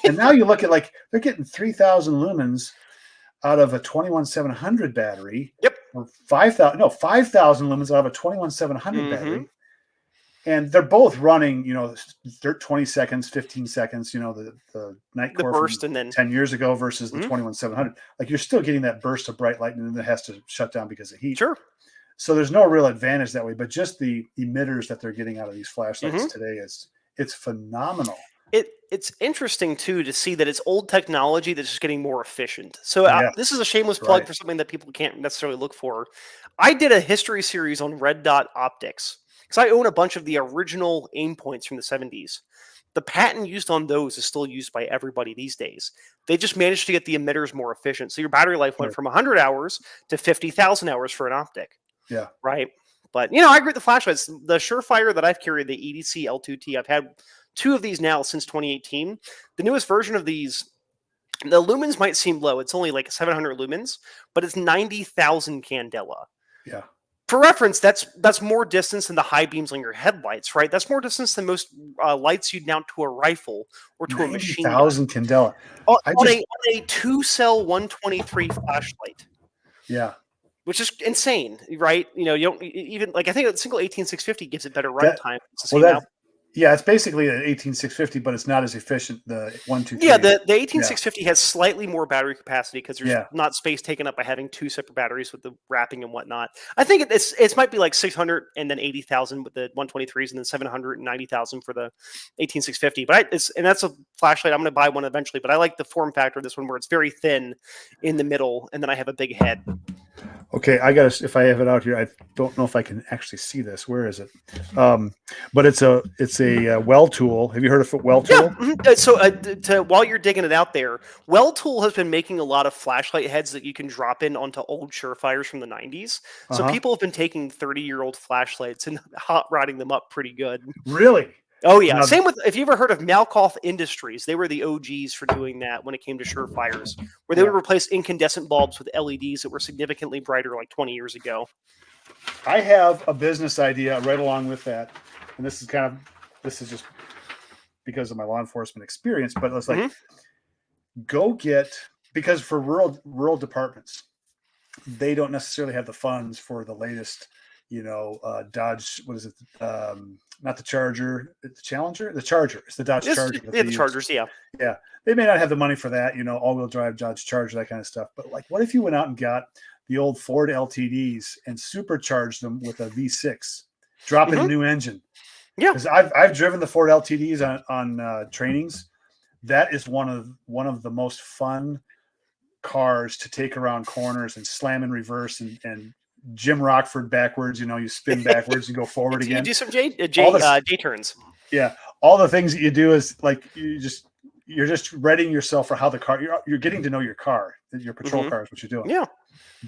Speaker 1: And now you look at they're getting 3,000 lumens out of a 21700 battery. Or 5,000 lumens out of a 21700 battery. And they're both running, 20 seconds, 15 seconds, the Nightcore
Speaker 2: burst and then
Speaker 1: 10 years ago versus the 21700. Like you're still getting that burst of bright light, and then it has to shut down because of heat.
Speaker 2: Sure.
Speaker 1: So there's no real advantage that way, but just the emitters that they're getting out of these flashlights today it's phenomenal.
Speaker 2: It's interesting too to see that it's old technology that's just getting more efficient. So this is a shameless plug for something that people can't necessarily look for. I did a history series on red dot optics because I own a bunch of the original aim points from the 70s. The patent used on those is still used by everybody these days. They just managed to get the emitters more efficient. So your battery life went from 100 hours to 50,000 hours for an optic.
Speaker 1: Yeah.
Speaker 2: Right. But, I agree with the flashlights. The Surefire that I've carried, the EDC L2T, I've had 2 of these now since 2018. The newest version of these, the lumens might seem low. It's only like 700 lumens, but it's 90,000 candela.
Speaker 1: Yeah.
Speaker 2: For reference, that's more distance than the high beams on your headlights, right? That's more distance than most lights you'd mount to a rifle or to a machine gun.
Speaker 1: 90,000 candela.
Speaker 2: On a 2-cell 123 flashlight.
Speaker 1: Yeah.
Speaker 2: Which is insane, right? You don't even I think a single 18650 gives it better runtime.
Speaker 1: It's basically an 18650, but it's not as efficient. The 123.
Speaker 2: Yeah, the 18650 has slightly more battery capacity because there's not space taken up by having 2 separate batteries with the wrapping and whatnot. I think it might be like 600 and then 80,000 with the 123s, and then 790,000 for the 18650. But that's a flashlight. I'm going to buy one eventually. But I like the form factor of this one where it's very thin in the middle, and then I have a big head.
Speaker 1: Okay, if I have it out here, I don't know if I can actually see this. Where is it? But it's a well tool. Have you heard of well tool?
Speaker 2: Yeah. So while you're digging it out there, well tool has been making a lot of flashlight heads that you can drop in onto old Surefires from the 90s. So people have been taking 30-year-old flashlights and hot rodding them up pretty good.
Speaker 1: Really?
Speaker 2: Oh, yeah. Same with, if you ever heard of Malkoff Industries, they were the OGs for doing that when it came to Surefires, where they would replace incandescent bulbs with LEDs that were significantly brighter like 20 years ago.
Speaker 1: I have a business idea right along with that. And this is just because of my law enforcement experience, but it's like,
Speaker 2: Mhm.
Speaker 1: go get, because for rural departments, they don't necessarily have the funds for the latest, Dodge. What is it? Not the Charger, the Challenger, the Charger. It's the Dodge Charger that
Speaker 2: Yeah,
Speaker 1: they
Speaker 2: the
Speaker 1: use.
Speaker 2: Chargers, yeah.
Speaker 1: Yeah, they may not have the money for that, all-wheel drive Dodge Charger, that kind of stuff. But like, what if you went out and got the old Ford LTDs and supercharged them with a V6, drop in a
Speaker 2: Mhm.
Speaker 1: new engine?
Speaker 2: Yeah.
Speaker 1: Because I've driven the Ford LTDs on trainings. That is one of the most fun cars to take around corners and slam in reverse and Jim Rockford backwards. You spin backwards and go forward
Speaker 2: You
Speaker 1: again.
Speaker 2: do some
Speaker 1: All this,
Speaker 2: J turns.
Speaker 1: yeah, all the things that you do is like you're just readying yourself for how the car. You're getting to know your car, your patrol
Speaker 2: Mhm.
Speaker 1: car is what you're doing.
Speaker 2: Yeah.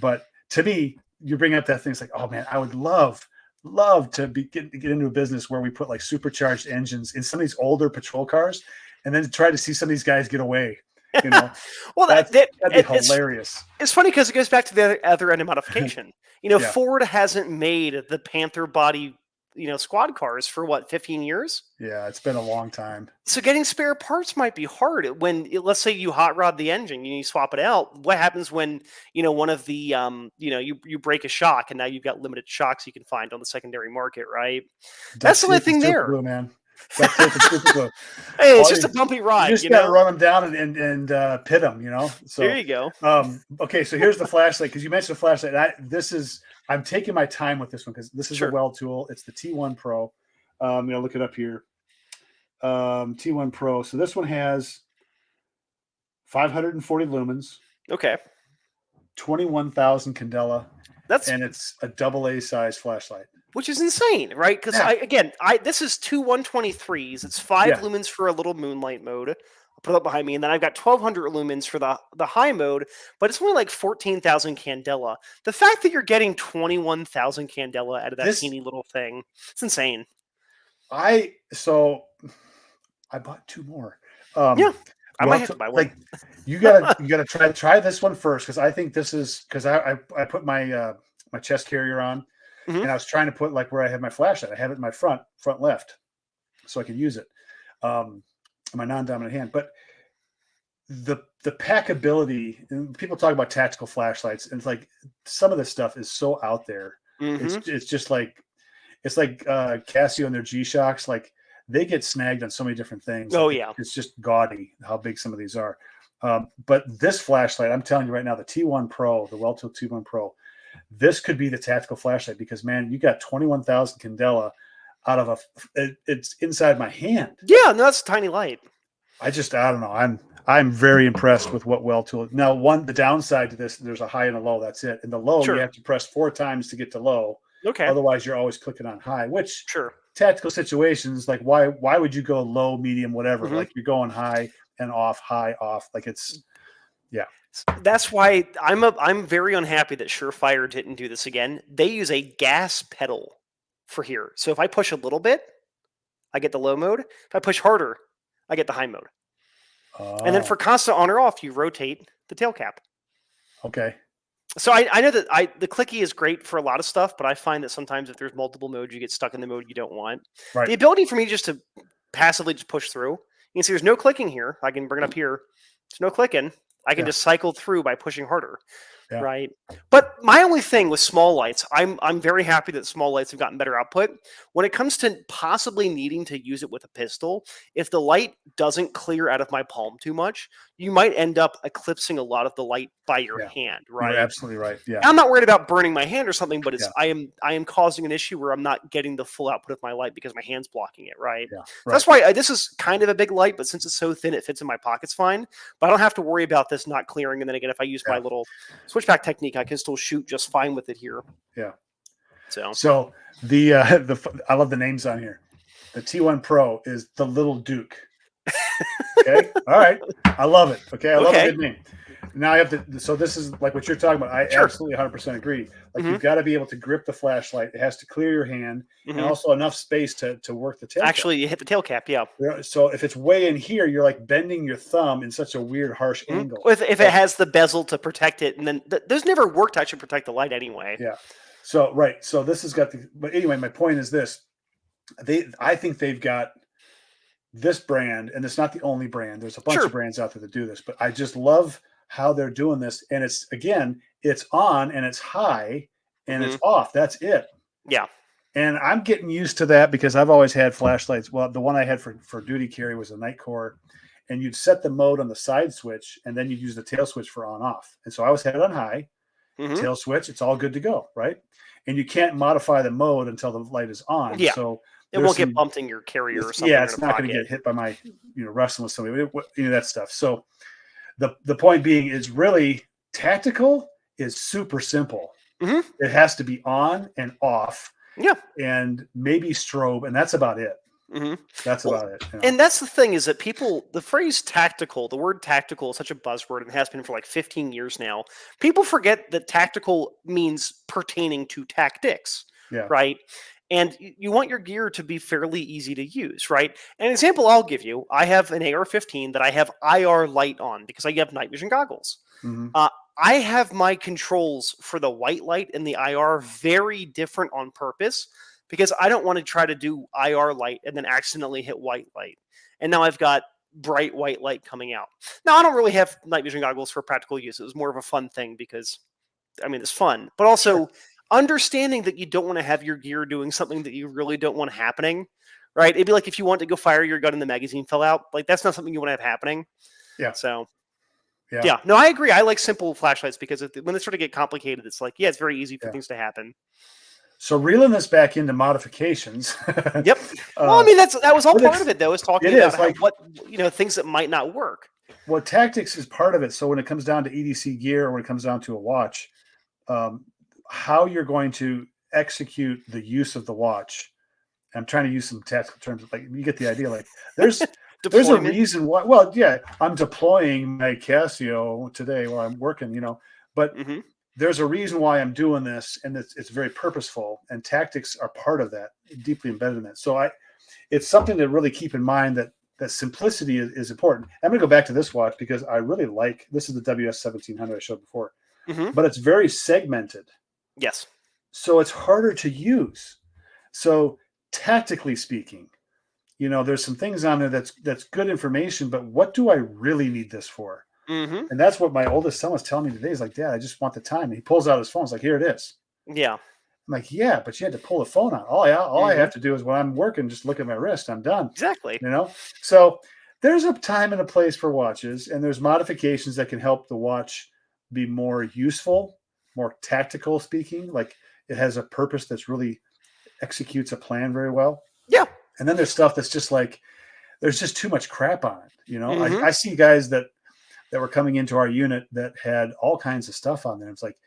Speaker 1: But to me, you bring up that thing. It's like, oh man, I would love to get into a business where we put like supercharged engines in some of these older patrol cars, and then try to see some of these guys get away.
Speaker 2: Well,
Speaker 1: that'd be
Speaker 2: it's
Speaker 1: hilarious.
Speaker 2: It's funny because it goes back to the other end of modification.
Speaker 1: Yeah.
Speaker 2: Ford hasn't made the Panther body, squad cars for what, 15 years?
Speaker 1: Yeah, it's been a long time.
Speaker 2: So getting spare parts might be hard. Let's say you hot rod the engine, you swap it out. What happens when, one of the, you break a shock and now you've got limited shocks you can find on the secondary market, right? That's the only thing there.
Speaker 1: Blue, man. Duct tape and super glue.
Speaker 2: Hey, it's just a bumpy ride.
Speaker 1: You just got to run them down and pit them, So
Speaker 2: there you go.
Speaker 1: Okay, so here's the flashlight, because you mentioned the flashlight. I'm taking my time with this one because this is
Speaker 2: Sure.
Speaker 1: a Well tool. It's the T1 Pro. Look it up here. T1 Pro. So this one has 540 lumens.
Speaker 2: Okay.
Speaker 1: 21,000 candela. And it's a AA size flashlight.
Speaker 2: Which is insane, right? Because this is two 123s. It's 5 lumens for a little moonlight mode. I'll put it up behind me, and then I've got 1,200 lumens for the high mode. But it's only like 14,000 candela. The fact that you're getting 21,000 candela out of that teeny little thing, it's insane.
Speaker 1: I bought 2 more.
Speaker 2: I might have to buy one.
Speaker 1: Like, you gotta try this one first, because I think this is, because I put my my chest carrier on.
Speaker 2: Mm-hmm.
Speaker 1: And I was trying to put like where I have my flashlight. I have it in my front left, so I can use it. My non-dominant hand. But the packability, and people talk about tactical flashlights, and it's like some of this stuff is so out there.
Speaker 2: Mm-hmm.
Speaker 1: It's just like Casio and their G-Shocks. Like, they get snagged on so many different things.
Speaker 2: Oh,
Speaker 1: like,
Speaker 2: yeah.
Speaker 1: It's just gaudy how big some of these are. But this flashlight, I'm telling you right now, the T1 Pro, the Well Tool T1 Pro, this could be the tactical flashlight, because man, you got 21,000 candela out of it's inside my hand.
Speaker 2: Yeah, no, that's a tiny light.
Speaker 1: I don't know. I'm very impressed with what Well Tool. Now, the downside to this, there's a high and a low. That's it. And the low, you have to press 4 times to get to low.
Speaker 2: Okay.
Speaker 1: Otherwise, you're always clicking on high. Which
Speaker 2: tactical
Speaker 1: situations, like why would you go low, medium, whatever?
Speaker 2: Mm-hmm.
Speaker 1: Like, you're going high and off, high, off. Like, it's
Speaker 2: That's why I'm very unhappy that Surefire didn't do this again. They use a gas pedal for here. So if I push a little bit, I get the low mode. If I push harder, I get the high mode. And then for constant on or off, you rotate the tail cap.
Speaker 1: Okay.
Speaker 2: So I know that the clicky is great for a lot of stuff, but I find that sometimes if there's multiple modes, you get stuck in the mode you don't want.
Speaker 1: Right.
Speaker 2: The ability for me just to passively just push through. You can see there's no clicking here. I can bring it up here. There's no clicking. I can just cycle through by pushing harder, right? But my only thing with small lights, I'm very happy that small lights have gotten better output. When it comes to possibly needing to use it with a pistol, if the light doesn't clear out of my palm too much, you might end up eclipsing a lot of the light by your hand, right?
Speaker 1: You're absolutely right. Yeah.
Speaker 2: I'm not worried about burning my hand or something, but I am causing an issue where I'm not getting the full output of my light because my hand's blocking it, right?
Speaker 1: Yeah.
Speaker 2: Right. That's why this is kind of a big light, but since it's so thin, it fits in my pockets fine. But I don't have to worry about this not clearing. And then again, if I use my little switchback technique, I can still shoot just fine with it here.
Speaker 1: Yeah.
Speaker 2: So
Speaker 1: the I love the names on here. The T1 Pro is the Little Duke. Okay. All right. I love it. Okay. I love a good name. Now I have to. So this is like what you're talking about. I absolutely 100% agree. Like, you've got to be able to grip the flashlight. It has to clear your hand, and also enough space to work the tail.
Speaker 2: Actually, you hit the tail cap. Yeah.
Speaker 1: So if it's way in here, you're like bending your thumb in such a weird, harsh angle.
Speaker 2: If it has the bezel to protect it, and then those never work to actually protect the light anyway.
Speaker 1: Yeah. So So this has got the. But anyway, my point is this: I think they've got this brand, and it's not the only brand. There's a bunch
Speaker 2: Sure.
Speaker 1: of brands out there that do this, but I just love how they're doing this. And it's, again, it's on and it's high and it's off. That's it.
Speaker 2: Yeah.
Speaker 1: And I'm getting used to that because I've always had flashlights. Well, the one I had for duty carry was a night core, and you'd set the mode on the side switch, and then you'd use the tail switch for on off. And so I always had it on high, tail switch, it's all good to go, right? And you can't modify the mode until the light is on.
Speaker 2: Yeah.
Speaker 1: So
Speaker 2: it won't get bumped in your carrier or something.
Speaker 1: Yeah, it's not going to get hit by my, wrestling with somebody, that stuff. So the point being is really tactical is super simple. It has to be on and off.
Speaker 2: Yeah.
Speaker 1: And maybe strobe, and that's about it. That's about it.
Speaker 2: And that's the thing is that the phrase tactical, the word tactical is such a buzzword and has been for like 15 years now. People forget that tactical means pertaining to tactics, right? And you want your gear to be fairly easy to use, right? An example I'll give you, I have an AR-15 that I have IR light on because I have night vision goggles. I have my controls for the white light and the IR very different on purpose because I don't want to try to do IR light and then accidentally hit white light. And now I've got bright white light coming out. Now, I don't really have night vision goggles for practical use. It was more of a fun thing because, it's fun. But also understanding that you don't want to have your gear doing something that you really don't want happening, right? It'd be like if you want to go fire your gun and the magazine fell out. Like, that's not something you want to have happening.
Speaker 1: Yeah.
Speaker 2: So... Yeah, no, I agree. I like simple flashlights because when they sort of get complicated, it's like, it's very easy for things to happen.
Speaker 1: So reeling this back into modifications.
Speaker 2: Yep. Well, that was all part of it, though, is talking about what things that might not work.
Speaker 1: Well, tactics is part of it. So when it comes down to EDC gear or when it comes down to a watch, how you're going to execute the use of the watch. I'm trying to use some tactical terms. Like, you get the idea. Like, there's a reason why. Well, yeah, I'm deploying my Casio today while I'm working, but there's a reason why I'm doing this, and it's very purposeful, and tactics are part of that, deeply embedded in that. So it's something to really keep in mind that simplicity is important. I'm going to go back to this watch because I really like, this is the WS1700 I showed before, but it's very segmented.
Speaker 2: Yes.
Speaker 1: So it's harder to use. So tactically speaking, there's some things on there that's good information, but what do I really need this for? And that's what my oldest son was telling me today. He's like, Dad, I just want the time. And he pulls out his phone. He's like, here it is.
Speaker 2: Yeah.
Speaker 1: I'm like, yeah, but you had to pull the phone out. All I have to do is when I'm working, just look at my wrist. I'm done.
Speaker 2: Exactly.
Speaker 1: So there's a time and a place for watches, and there's modifications that can help the watch be more useful, more tactical speaking. Like, it has a purpose that's really executes a plan very well.
Speaker 2: Yeah.
Speaker 1: And then there's stuff that's just like, there's just too much crap on it. I see guys that were coming into our unit that had all kinds of stuff on there. It's like,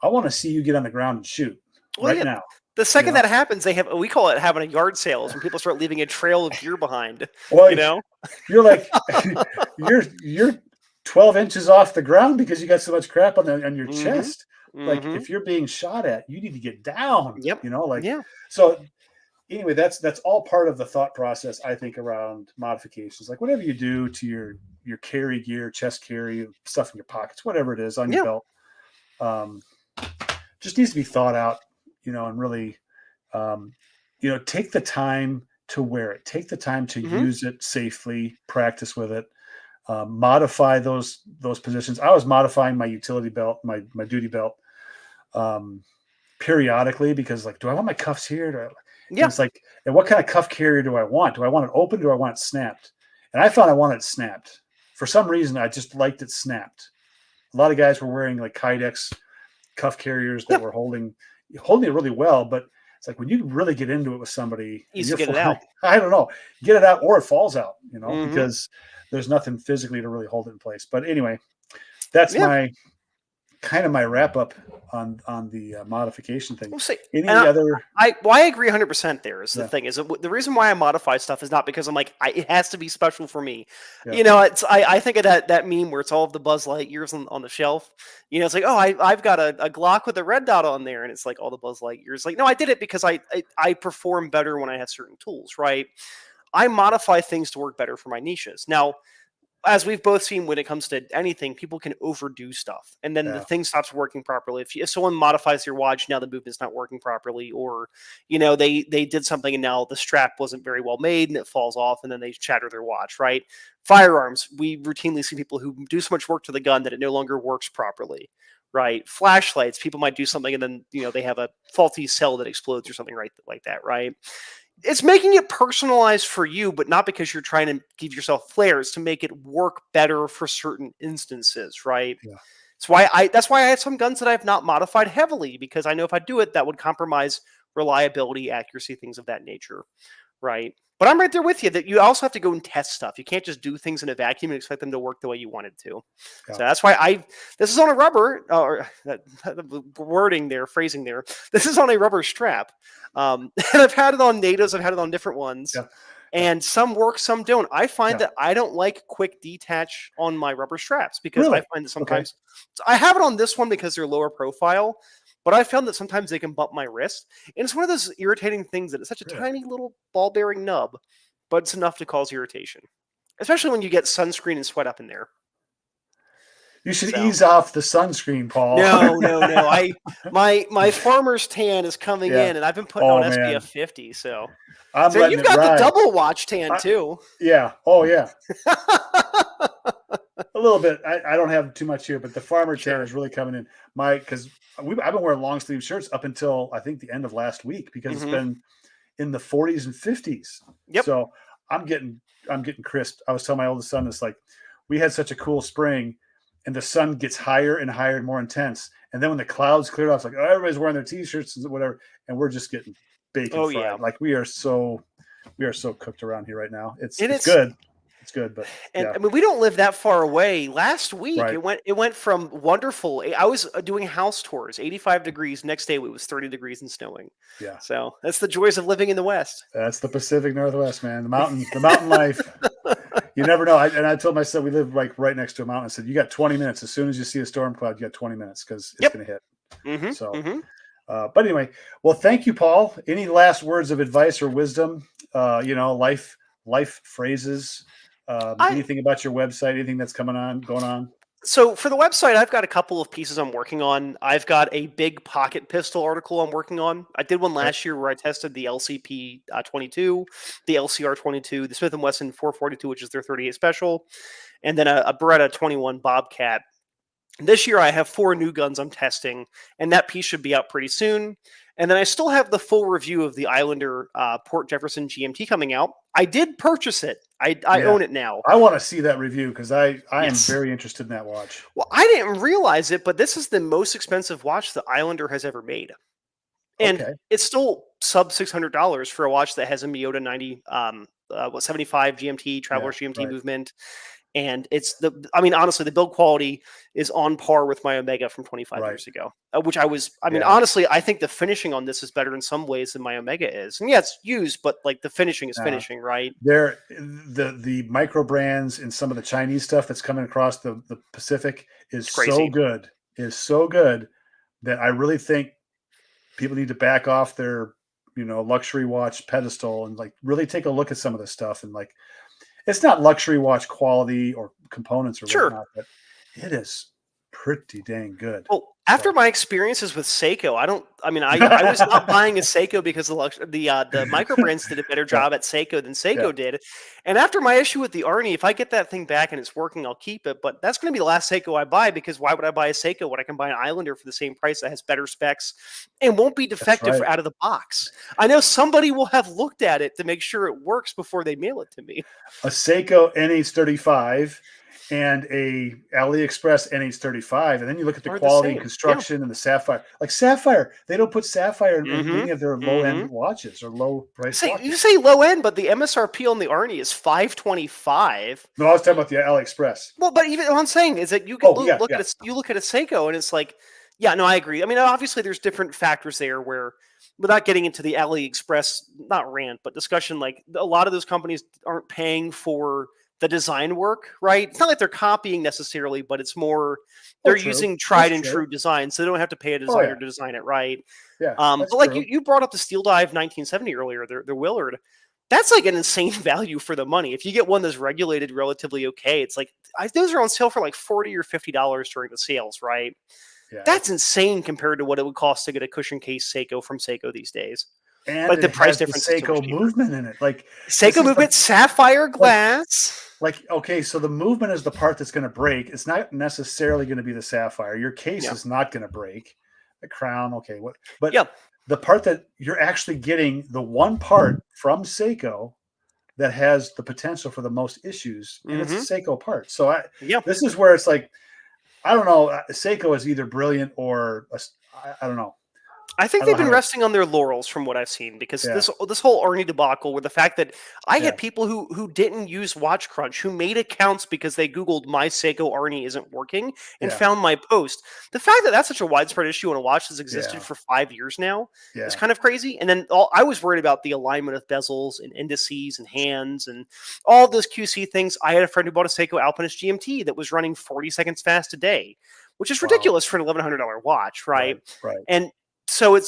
Speaker 1: I want to see you get on the ground and shoot now.
Speaker 2: The second that happens, we call it having a yard sales when people start leaving a trail of gear behind.
Speaker 1: Well, you're like, you're 12 inches off the ground because you got so much crap on your chest. Like, if you're being shot at, you need to get down.
Speaker 2: Yep.
Speaker 1: So anyway, that's all part of the thought process, I think, around modifications. Like, whatever you do to your carry gear, chest carry, stuff in your pockets, whatever it is on your belt, just needs to be thought out, and really, take the time to wear it, take the time to use it safely, practice with it, modify those positions. I was modifying my utility belt, my duty belt, periodically because, like, do I want my cuffs here? It's like, and what kind of cuff carrier do I want? Do I want it open? Do I want it snapped? And I found I wanted it snapped. For some reason, I just liked it snapped. A lot of guys were wearing like Kydex cuff carriers that were holding it really well, but it's like when you really get into it with somebody,
Speaker 2: easy to get it out.
Speaker 1: I don't know, get it out or it falls out, because there's nothing physically to really hold it in place. But anyway, that's my wrap up on the modification thing.
Speaker 2: I agree 100% there is the thing is the reason why I modify stuff is not because I'm like, it has to be special for me. I think of that meme where it's all of the Buzz Lightyears on the shelf. It's like, oh, I've got a Glock with a red dot on there. And it's like all the Buzz Lightyears. Like, no, I did it because I perform better when I have certain tools, right? I modify things to work better for my niches. Now, as we've both seen when it comes to anything, people can overdo stuff, and then the
Speaker 1: Yeah.
Speaker 2: thing stops working properly. If someone modifies your watch, now the movement's not working properly, or they did something and now the strap wasn't very well made and it falls off, and then they shatter their watch. Right? Firearms, we routinely see people who do so much work to the gun that it no longer works properly. Right? Flashlights, people might do something and then they have a faulty cell that explodes or something right like that. Right? It's making it personalized for you, but not because you're trying to give yourself flares, to make it work better for certain instances, right?
Speaker 1: Yeah.
Speaker 2: That's why I have some guns that I have not modified heavily, because I know if I do it, that would compromise reliability, accuracy, things of that nature, right? But I'm right there with you that you also have to go and test stuff. You can't just do things in a vacuum and expect them to work the way you wanted to.
Speaker 1: Yeah.
Speaker 2: So that's why this is on a rubber, or wording there, phrasing there. This is on a rubber strap. And I've had it on NATOs, I've had it on different ones.
Speaker 1: Yeah.
Speaker 2: And some work, some don't. I find
Speaker 1: Yeah.
Speaker 2: that I don't like quick detach on my rubber straps, because
Speaker 1: Really?
Speaker 2: I find that sometimes I have it on this one because they're lower profile, but I found that sometimes they can bump my wrist. And it's one of those irritating things that it's such a
Speaker 1: Really?
Speaker 2: tiny little ball bearing nub, but it's enough to cause irritation, especially when you get sunscreen and sweat up in there.
Speaker 1: You should ease off the sunscreen, Paul.
Speaker 2: No. My farmer's tan is coming in, and I've been putting on SPF 50. So you've got the double watch tan too.
Speaker 1: Yeah. Oh yeah. A little bit. I don't have too much here, but the farmer tan is really coming in. Because I've been wearing long sleeve shirts up until I think the end of last week, because it's been in the 40s and 50s.
Speaker 2: Yep.
Speaker 1: So I'm getting crisp. I was telling my oldest son, it's like we had such a cool spring, and the sun gets higher and higher and more intense. And then when the clouds cleared off, it's like, oh, everybody's wearing their t-shirts and whatever, and we're just getting bacon fried.
Speaker 2: Yeah.
Speaker 1: Like we are so cooked around here right now. It's good. It's good, but
Speaker 2: I mean, we don't live that far away. Last week,
Speaker 1: Right.
Speaker 2: it went from wonderful. I was doing house tours, 85 degrees. Next day, it was 30 degrees and snowing.
Speaker 1: Yeah.
Speaker 2: So that's the joys of living in the West.
Speaker 1: That's the Pacific Northwest, man. The mountain life. You never know. I told my son, we live like right next to a mountain. I said, you got 20 minutes. As soon as you see a storm cloud, you got 20 minutes because it's going to hit.
Speaker 2: Mm-hmm.
Speaker 1: But anyway, well, thank you, Paul. Any last words of advice or wisdom? Life phrases. Anything about your website? Anything that's going on?
Speaker 2: So for the website, I've got a couple of pieces I'm working on. I've got a big pocket pistol article I'm working on. I did one last year where I tested the LCP 22, the LCR 22, the Smith & Wesson 442, which is their 38 special, and then a Beretta 21 Bobcat. This year, I have 4 new guns I'm testing, and that piece should be out pretty soon. And then I still have the full review of the Islander Port Jefferson GMT coming out. I did purchase it. I own it now.
Speaker 1: I want to see that review because I am very interested in that watch.
Speaker 2: Well, I didn't realize it, but this is the most expensive watch the Islander has ever made. And it's still sub $600 for a watch that has a Miyota 75 GMT, Traveler's GMT movement. And honestly, the build quality is on par with my Omega from 25 years ago, honestly, I think the finishing on this is better in some ways than my Omega is. And yeah, it's used, but like the finishing is finishing, right?
Speaker 1: The micro brands and some of the Chinese stuff that's coming across the Pacific is so good that I really think people need to back off their, luxury watch pedestal and like really take a look at some of this stuff and like, it's not luxury watch quality or components or whatnot, but it is pretty dang good.
Speaker 2: Well, after my experiences with Seiko, I was not buying a Seiko because the micro brands did a better job at Seiko than Seiko did. And after my issue with the Arnie, if I get that thing back and it's working, I'll keep it. But that's going to be the last Seiko I buy, because why would I buy a Seiko when I can buy an Islander for the same price that has better specs and won't be defective out of the box? I know somebody will have looked at it to make sure it works before they mail it to me.
Speaker 1: A Seiko NH35 and a AliExpress NH35, and then you look at the quality and construction and the sapphire. Like Sapphire, they don't put Sapphire in any of their low-end watches or low-price watches.
Speaker 2: You say low-end, but the MSRP on the Arnie is $525.
Speaker 1: No, I was talking about the AliExpress.
Speaker 2: Well, but even what I'm saying is that you can look at a Seiko, and it's like, I agree. I mean, obviously, there's different factors there where, without getting into the AliExpress, not rant, but discussion, like a lot of those companies aren't paying for the design work, right? It's not like they're copying necessarily, but it's more they're using tried and true design, so they don't have to pay a designer to design it, right?
Speaker 1: Yeah.
Speaker 2: But like you brought up the Steel Dive 1970 earlier, the Willard. That's like an insane value for the money. If you get one that's regulated relatively okay, it's like those are on sale for like $40 or $50 during the sales, right?
Speaker 1: Yeah,
Speaker 2: That's insane compared to what it would cost to get a cushion case Seiko from Seiko these days.
Speaker 1: and
Speaker 2: Like the
Speaker 1: it
Speaker 2: price
Speaker 1: has the
Speaker 2: difference is so much
Speaker 1: Seiko
Speaker 2: cheaper.
Speaker 1: movement in it. Like
Speaker 2: Seiko movement, sapphire
Speaker 1: like,
Speaker 2: glass.
Speaker 1: okay, so the movement is the part that's going to break. It's not necessarily going to be the sapphire. Your case is not going to break. The crown, okay, what? But the part that you're actually getting, the one part from Seiko that has the potential for the most issues, and it's a Seiko part. So this is where it's like, I don't know. Seiko is either brilliant or I don't know.
Speaker 2: I think they've been resting on their laurels from what I've seen, because this whole Arnie debacle, with the fact that I had people who didn't use Watch Crunch, who made accounts because they Googled "my Seiko Arnie isn't working" and found my post. The fact that that's such a widespread issue on a watch that's existed for 5 years now is kind of crazy. And then I was worried about the alignment of bezels and indices and hands and all those QC things. I had a friend who bought a Seiko Alpinist GMT that was running 40 seconds fast a day, which is ridiculous for an $1,100 watch, right? And so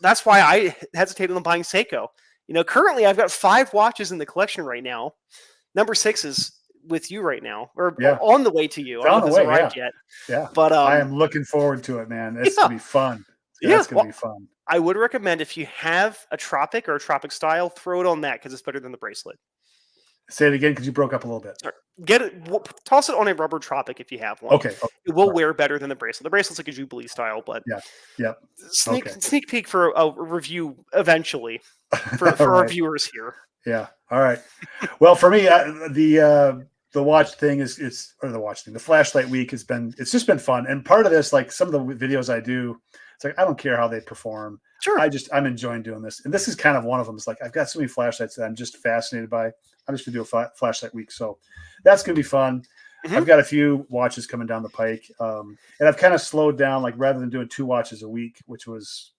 Speaker 2: that's why I hesitated on buying Seiko. Currently I've got 5 watches in the collection right now. Number 6 is with you right now, or on the way to you. I don't know if it's arrived yet.
Speaker 1: Yeah,
Speaker 2: but
Speaker 1: I am looking forward to it, man. It's gonna be fun. It's gonna be fun.
Speaker 2: I would recommend, if you have a Tropic or a Tropic style, throw it on that, because it's better than the bracelet.
Speaker 1: Say it again, because you broke up a little bit.
Speaker 2: Get it. Toss it on a rubber Tropic if you have one.
Speaker 1: Okay.
Speaker 2: It will wear better than the bracelet. The bracelet's like a Jubilee style, but sneak peek for a review eventually for our viewers here.
Speaker 1: Yeah. All right. Well, for me, the watch thing the flashlight week it's just been fun. And part of this, like some of the videos I do, it's like, I don't care how they perform.
Speaker 2: Sure.
Speaker 1: I'm enjoying doing this. And this is kind of one of them. It's like, I've got so many flashlights that I'm just fascinated by. I'm just gonna do a flashlight week. So that's going to be fun. I've got a few watches coming down the pike. And I've kind of slowed down, like rather than doing 2 watches a week, which was,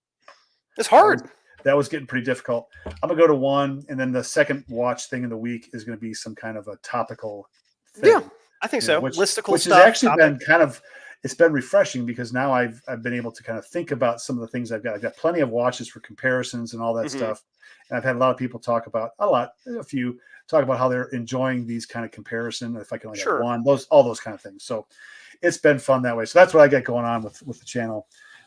Speaker 2: it's hard.
Speaker 1: That was getting pretty difficult. I'm gonna go to 1, and then the second watch thing in the week is going to be some kind of a topical thing.
Speaker 2: Yeah, I think so. Listicle
Speaker 1: which
Speaker 2: stuff.
Speaker 1: Has actually been kind of, it's been refreshing, because now I've been able to kind of think about some of the things I've got. I've got plenty of watches for comparisons and all that stuff. And I've had a lot of people talk about how they're enjoying these kind of comparison. If I can only have one, all those kind of things. So it's been fun that way. So that's what I got going on with the channel.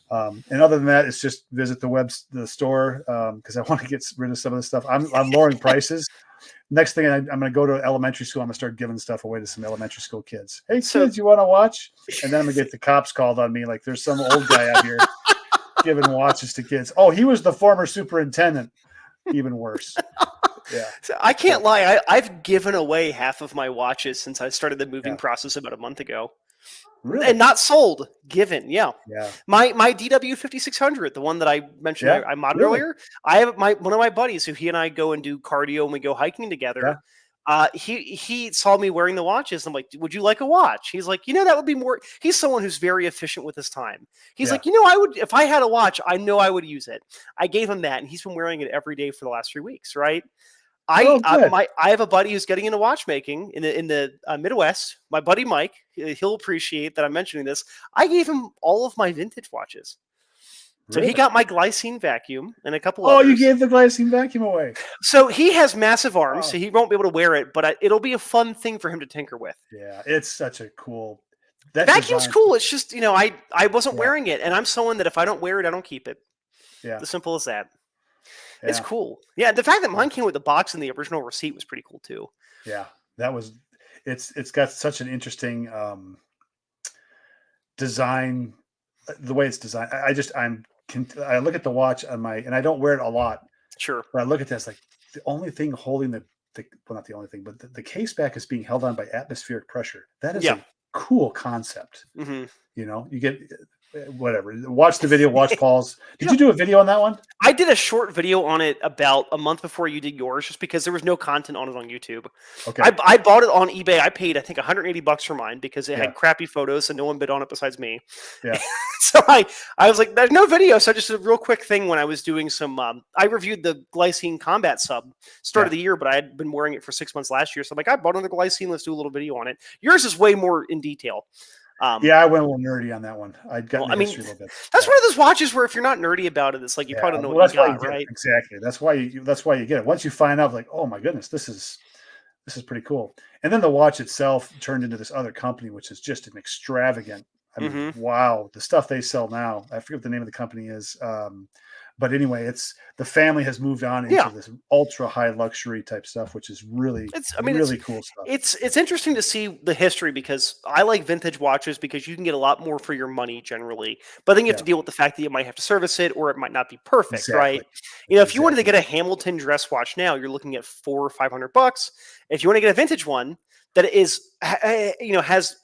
Speaker 1: And other than that, it's just visit the store, because I want to get rid of some of this stuff. I'm lowering prices. Next thing, I'm going to go to elementary school. I'm going to start giving stuff away to some elementary school kids. Hey, kids, you want to watch? And then I'm going to get the cops called on me. Like, there's some old guy out here giving watches to kids. Oh, he was the former superintendent. Even worse. Yeah.
Speaker 2: So I can't lie. I've given away half of my watches since I started the moving process about a month ago.
Speaker 1: Really?
Speaker 2: And not sold, given. Yeah. My DW 5600, the one that I mentioned I modded earlier. I have one of my buddies who he and I go and do cardio and we go hiking together. He saw me wearing the watches. I'm like, would you like a watch? He's like, that would be more. He's someone who's very efficient with his time. He's like, I would, if I had a watch, I know I would use it. I gave him that, and he's been wearing it every day for the last 3 weeks. Right. I have a buddy who's getting into watchmaking in the Midwest. My buddy Mike, he'll appreciate that I'm mentioning this. I gave him all of my vintage watches. So he got my glycine vacuum and a couple others.
Speaker 1: Oh, you gave the glycine vacuum away.
Speaker 2: So he has massive arms, so he won't be able to wear it, but it'll be a fun thing for him to tinker with.
Speaker 1: Yeah, it's such a cool...
Speaker 2: Vacuum's cool. It's just, I wasn't wearing it, and I'm someone that if I don't wear it, I don't keep it. Yeah. As simple as that. Yeah. It's cool. Yeah, the fact that mine came with the box and the original receipt was pretty cool, too.
Speaker 1: Yeah, that was... It's got such an interesting design, the way it's designed. I look at the watch on and I don't wear it a lot.
Speaker 2: Sure.
Speaker 1: But I look at this, like the only thing holding well, not the only thing, but the case back is being held on by atmospheric pressure. That is a cool concept. You get whatever. Watch the video, watch Paul's. Did you do a video on that one?
Speaker 2: I did a short video on it about a month before you did yours, just because there was no content on it on YouTube. Okay. I bought it on eBay. I paid, I think, $180 for mine because it had crappy photos and no one bid on it besides me. Yeah. So I was like, there's no video. So I just did a real quick thing when I was doing some, I reviewed the Glycine Combat sub start of the year, but I had been wearing it for 6 months last year. So I'm like, I bought another Glycine. Let's do a little video on it. Yours is way more in detail.
Speaker 1: Yeah, I went a little nerdy on that one. I'd gotten
Speaker 2: Well,
Speaker 1: the history a little bit.
Speaker 2: that's one of those watches where if you're not nerdy about it, it's like you probably don't know
Speaker 1: Well,
Speaker 2: what
Speaker 1: that's
Speaker 2: you
Speaker 1: why
Speaker 2: got,
Speaker 1: you get
Speaker 2: right?
Speaker 1: it. Exactly. That's why you get it. Once you find out, like, oh my goodness, this is pretty cool. And then the watch itself turned into this other company, which is just an extravagant. I mean,
Speaker 2: hmm
Speaker 1: wow, the stuff they sell now. I forget what the name of the company is. But anyway, it's the family has moved on into
Speaker 2: Yeah,
Speaker 1: this ultra high luxury type stuff, which is really,
Speaker 2: it's. I mean,
Speaker 1: really cool stuff.
Speaker 2: it's interesting to see the history because I like vintage watches because you can get a lot more for your money generally. But then you have
Speaker 1: Yeah,
Speaker 2: to deal with the fact that you might have to service it or it might not be perfect,
Speaker 1: exactly.
Speaker 2: right? If you wanted to
Speaker 1: Exactly.
Speaker 2: get a Hamilton dress watch now, you're looking at $400 or $500. If you want to get a vintage one that is, has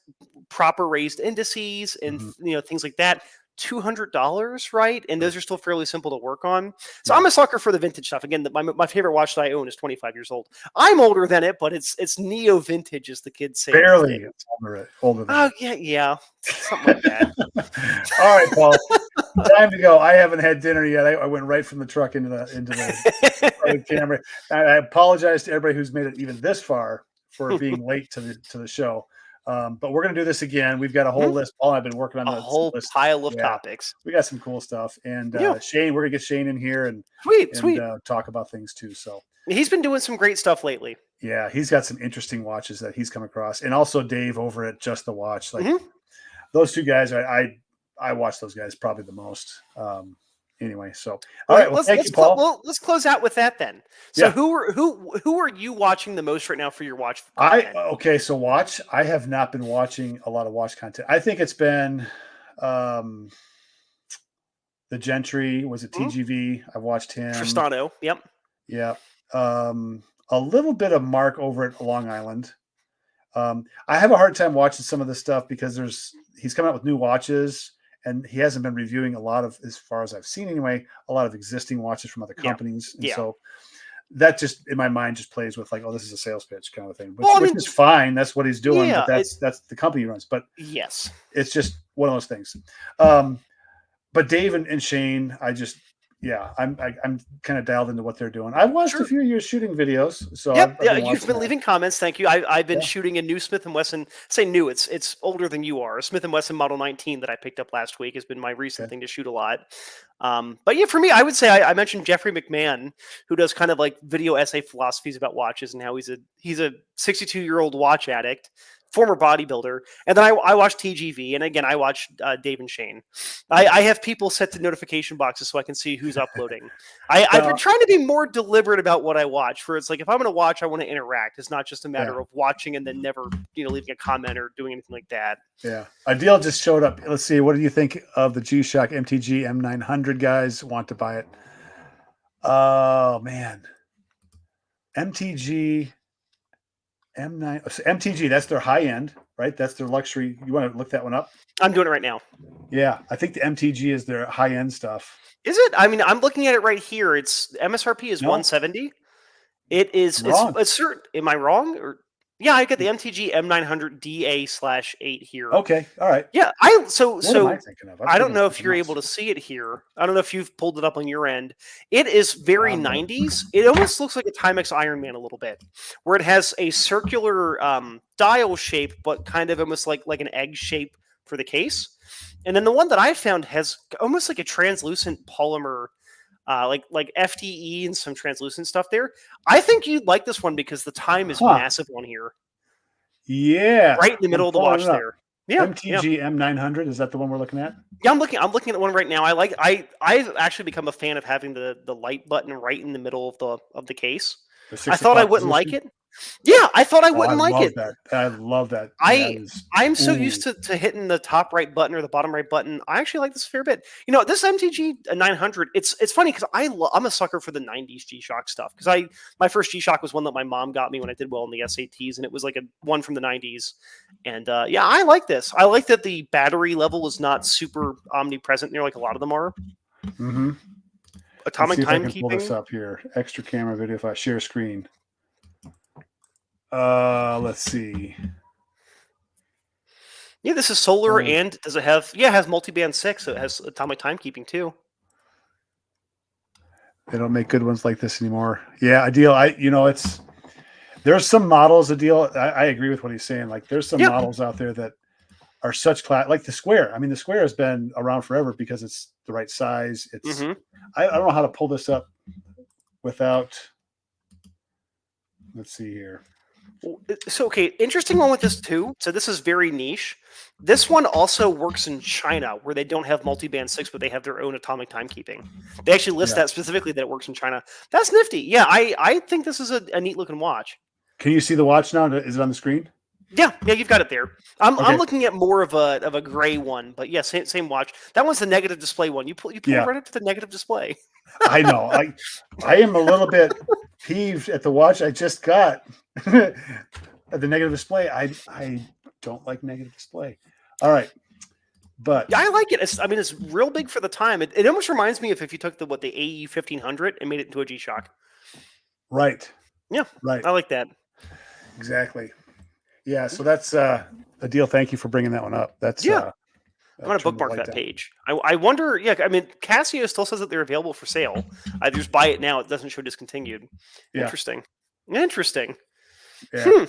Speaker 2: proper raised indices and
Speaker 1: Hmm.
Speaker 2: things like that, $200, right? And
Speaker 1: Right.
Speaker 2: those are still fairly simple to work on. So
Speaker 1: Yeah.
Speaker 2: I'm a sucker for the vintage stuff. Again, my favorite watch that I own is 25 years old. I'm older than it, but it's neo vintage, as the kids say these days.
Speaker 1: Barely older than
Speaker 2: Oh
Speaker 1: it.
Speaker 2: yeah, something like that.
Speaker 1: All right, Paul. Time to go. I haven't had dinner yet. I went right from the truck into the camera. I apologize to everybody who's made it even this far for being late to the show. But we're gonna do this again. We've got a whole
Speaker 2: Mhm.
Speaker 1: list. Paul and I've been working on
Speaker 2: A
Speaker 1: the
Speaker 2: whole
Speaker 1: list.
Speaker 2: pile of
Speaker 1: Yeah,
Speaker 2: topics.
Speaker 1: we got some cool stuff. And
Speaker 2: Yeah,
Speaker 1: Shane, we're gonna get Shane in here and
Speaker 2: sweet.
Speaker 1: talk about things too. So
Speaker 2: He's been doing some great stuff lately.
Speaker 1: yeah, he's got some interesting watches that he's come across, and also Dave over at Just the Watch. Like
Speaker 2: Mhm.
Speaker 1: those two guys, I watch those guys probably the most. Anyway, so all
Speaker 2: Well,
Speaker 1: right. Well, thank you, Paul.
Speaker 2: let's close out with that then. So
Speaker 1: Yeah,
Speaker 2: who are you watching the most right now for your watch
Speaker 1: I
Speaker 2: content?
Speaker 1: okay. So watch. I have not been watching a lot of watch content. I think it's been um, the Gentry. Was it
Speaker 2: Mhm.
Speaker 1: TGV? I watched him.
Speaker 2: Tristano. Yep.
Speaker 1: Yeah. A little bit of Mark over at Long Island. I have a hard time watching some of this stuff because he's coming out with new watches and he hasn't been reviewing a lot of, as far as I've seen anyway, a lot of existing watches from other
Speaker 2: Yeah.
Speaker 1: companies. And
Speaker 2: Yeah.
Speaker 1: so that just in my mind just plays with like, oh, this is a sales pitch kind of thing,
Speaker 2: Well, I
Speaker 1: which
Speaker 2: mean,
Speaker 1: is fine. That's what he's doing, but
Speaker 2: yeah.
Speaker 1: that's the company he runs. But
Speaker 2: Yes.
Speaker 1: it's just one of those things. But Dave and Shane, I'm kind of dialed into what they're doing. I've watched a
Speaker 2: Sure.
Speaker 1: few of your shooting videos, so
Speaker 2: Yep.
Speaker 1: I've
Speaker 2: Yeah.
Speaker 1: been
Speaker 2: You've
Speaker 1: watching
Speaker 2: been
Speaker 1: that.
Speaker 2: leaving comments. Thank you. I've been
Speaker 1: Yeah.
Speaker 2: shooting a new Smith and Wesson. Say new. It's older than you are. A Smith and Wesson Model 19 that I picked up last week has been my recent
Speaker 1: Okay.
Speaker 2: thing to shoot a lot. But yeah, for me, I would say I mentioned Jeffrey McMahon, who does kind of like video essay philosophies about watches and how he's a 62-year-old watch addict, former bodybuilder. And then I watched TGV, and again I watched Dave and Shane. I have people set to notification boxes so I can see who's uploading. I've been
Speaker 1: Well,
Speaker 2: trying to be more deliberate about what I watch. Where it's like if I'm going to watch, I want to interact. It's not just a matter
Speaker 1: yeah.
Speaker 2: of watching and then never leaving a comment or doing anything like that.
Speaker 1: Yeah. A deal just showed up. Let's see. What do you think of the G-Shock MTG M900 guys? Want to buy it? Oh, man. MTG M9. So MTG, that's their high end, right? That's their luxury. You want to look that one up?
Speaker 2: I'm doing it right now.
Speaker 1: Yeah. I think the MTG is their high end stuff.
Speaker 2: Is it? I mean, I'm looking at it right here. It's MSRP is
Speaker 1: No,
Speaker 2: 170. It is.
Speaker 1: I'm wrong.
Speaker 2: It's certain. Am I wrong? Or yeah, I got the MTG M900 DA/8 here.
Speaker 1: Okay. All right.
Speaker 2: Yeah, so
Speaker 1: What am I thinking of? I'm
Speaker 2: I don't
Speaker 1: thinking
Speaker 2: know
Speaker 1: of
Speaker 2: if
Speaker 1: something
Speaker 2: you're
Speaker 1: else.
Speaker 2: able to see it here. I don't know if you've pulled it up on your end. It is very
Speaker 1: I'm gonna-
Speaker 2: 90s. It almost looks like a Timex Iron Man a little bit, where it has a circular dial shape, but kind of almost like an egg shape for the case. And then the one that I found has almost like a translucent polymer, like FTE and some translucent stuff there. I think you'd like this one because the time is
Speaker 1: Huh.
Speaker 2: massive on here,
Speaker 1: Yeah.
Speaker 2: right in the middle of the
Speaker 1: pulling
Speaker 2: watch
Speaker 1: it up.
Speaker 2: there. Yeah, yeah.
Speaker 1: MTG M900. Is that the one we're looking at?
Speaker 2: Yeah, I'm looking at the one right now. I've actually become a fan of having the light button right in the middle of the case.
Speaker 1: The
Speaker 2: I
Speaker 1: 6
Speaker 2: thought I
Speaker 1: o'clock
Speaker 2: wouldn't like
Speaker 1: position?
Speaker 2: it. Yeah, I thought I
Speaker 1: Oh,
Speaker 2: wouldn't like
Speaker 1: love
Speaker 2: it.
Speaker 1: that. I love that.
Speaker 2: I'm so used to hitting the top right button or the bottom right button. I actually like this a fair bit. This MTG 900. It's funny because I'm a sucker for the 90s G-Shock stuff because my first G-Shock was one that my mom got me when I did well in the SATs, and it was like a one from the 90s. And yeah, I like this. I like that the battery level is not super omnipresent near like a lot of them are.
Speaker 1: Mm-hmm.
Speaker 2: Atomic
Speaker 1: Let's see if I can pull
Speaker 2: timekeeping.
Speaker 1: this up here. Extra camera video if I share screen. Let's see.
Speaker 2: Yeah, this is solar, and does it have? Yeah, it has multiband 6, so it has atomic timekeeping too.
Speaker 1: They don't make good ones like this anymore. Yeah, Adil, there's some models, Adil. I agree with what he's saying. Like there's some
Speaker 2: Yep.
Speaker 1: models out there that are such class. Like the Square. I mean, the Square has been around forever because it's the right size. It's I don't know how to pull this up without. Let's see here.
Speaker 2: So, okay, interesting one with this too. So this is very niche. This one also works in China, where they don't have multi-band 6, but they have their own atomic timekeeping. They actually list that specifically, that it works in China. That's nifty. Yeah, I think this is a neat looking watch.
Speaker 1: Can you see the watch now? Is it on the screen?
Speaker 2: Yeah, you've got it there. I'm looking at more of a gray one, but yeah, same watch. That one's the negative display one. You pull right up to the negative display.
Speaker 1: I know. I am a little bit peeved at the watch I just got. The negative display. I don't like negative display. All right, but
Speaker 2: yeah, I like it. It's real big for the time. It almost reminds me of if you took the AE 1500 and made it into a G-Shock.
Speaker 1: Right.
Speaker 2: Yeah.
Speaker 1: Right.
Speaker 2: I like that.
Speaker 1: Exactly. Yeah. So that's a deal. Thank you for bringing that one up. That's
Speaker 2: I'm gonna bookmark that page. I wonder. Yeah, I mean, Casio still says that they're available for sale. I just buy it now. It doesn't show discontinued.
Speaker 1: Yeah.
Speaker 2: Interesting.
Speaker 1: Yeah.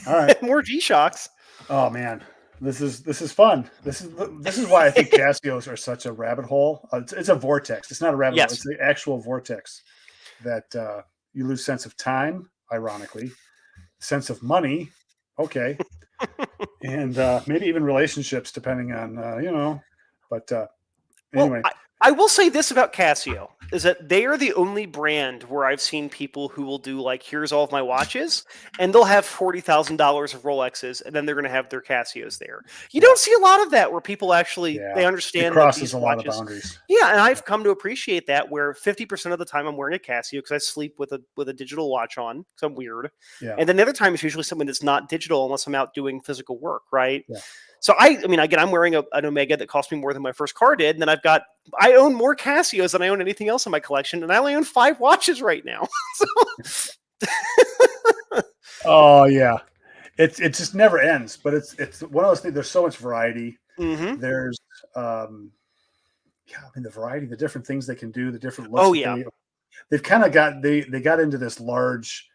Speaker 1: All right.
Speaker 2: More G-Shocks.
Speaker 1: Oh man, this is fun. This is why I think Casios are such a rabbit hole. It's a vortex. It's not a rabbit hole. It's the actual vortex that you lose sense of time. Ironically, sense of money. Okay. And maybe even relationships, depending on But anyway,
Speaker 2: I will say this about Casio, is that they are the only brand where I've seen people who will do like, here's all of my watches, and they'll have $40,000 of Rolexes, and then they're going to have their Casios there. You don't see a lot of that where people actually they understand
Speaker 1: it crosses
Speaker 2: that these
Speaker 1: a lot
Speaker 2: watches,
Speaker 1: of boundaries.
Speaker 2: Yeah, and I've come to appreciate that, where 50% of the time I'm wearing a Casio because I sleep with a digital watch on because I'm weird, and then the other time it's usually something that's not digital unless I'm out doing physical work, right?
Speaker 1: Yeah.
Speaker 2: So I mean, again, I'm wearing an Omega that cost me more than my first car did, and then I own more Casios than I own anything else in my collection, and I only own 5 watches right now.
Speaker 1: Oh yeah, it just never ends. But it's one of those things. There's so much variety. There's I mean, the variety, the different things they can do, the different looks.
Speaker 2: Oh yeah,
Speaker 1: they've kind of got they got into this large.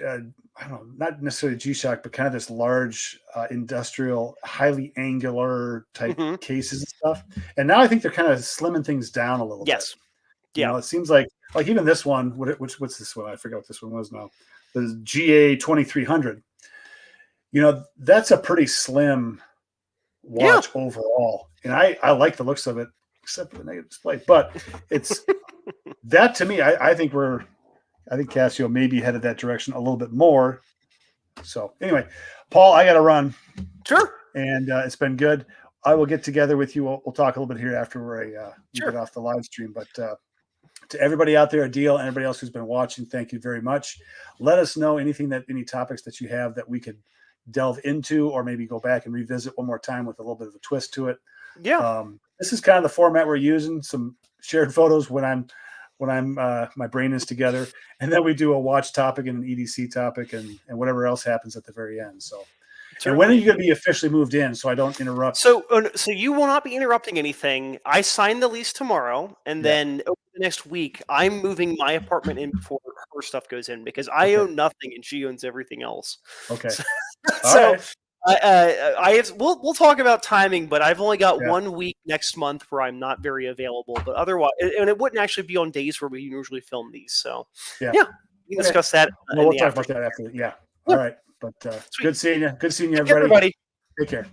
Speaker 1: I don't know, not necessarily G-Shock, but kind of this large industrial, highly angular type cases and stuff. And now I think they're kind of slimming things down a little bit.
Speaker 2: Yeah.
Speaker 1: You know, it seems like even this one, what's this one? I forget what this one was now. The GA 2300. You know, that's a pretty slim watch overall. And I like the looks of it, except for the negative display. But it's that to me, I think Casio may be headed that direction a little bit more. So anyway, Paul, I got to run.
Speaker 2: Sure.
Speaker 1: And it's been good. I will get together with you. We'll talk a little bit here after we get off the live stream. But to everybody out there, Adil, and everybody else who's been watching, thank you very much. Let us know any topics that you have that we could delve into, or maybe go back and revisit one more time with a little bit of a twist to it.
Speaker 2: Yeah.
Speaker 1: This is kind of the format we're using. Some shared photos when I'm my brain is together, and then we do a watch topic and an EDC topic and whatever else happens at the very end. So, and when are you going to be officially moved in so I don't interrupt?
Speaker 2: So you will not be interrupting anything. I sign the lease tomorrow, and then over the next week, I'm moving my apartment in before her stuff goes in, because I own nothing and she owns everything else.
Speaker 1: Okay.
Speaker 2: So we'll talk about timing, but I've only got 1 week next month where I'm not very available. But otherwise, and it wouldn't actually be on days where we usually film these. So we can discuss that.
Speaker 1: We'll talk about that after. Yeah. All right. But good seeing you. Good seeing you, everybody.
Speaker 2: Everybody.
Speaker 1: Take care.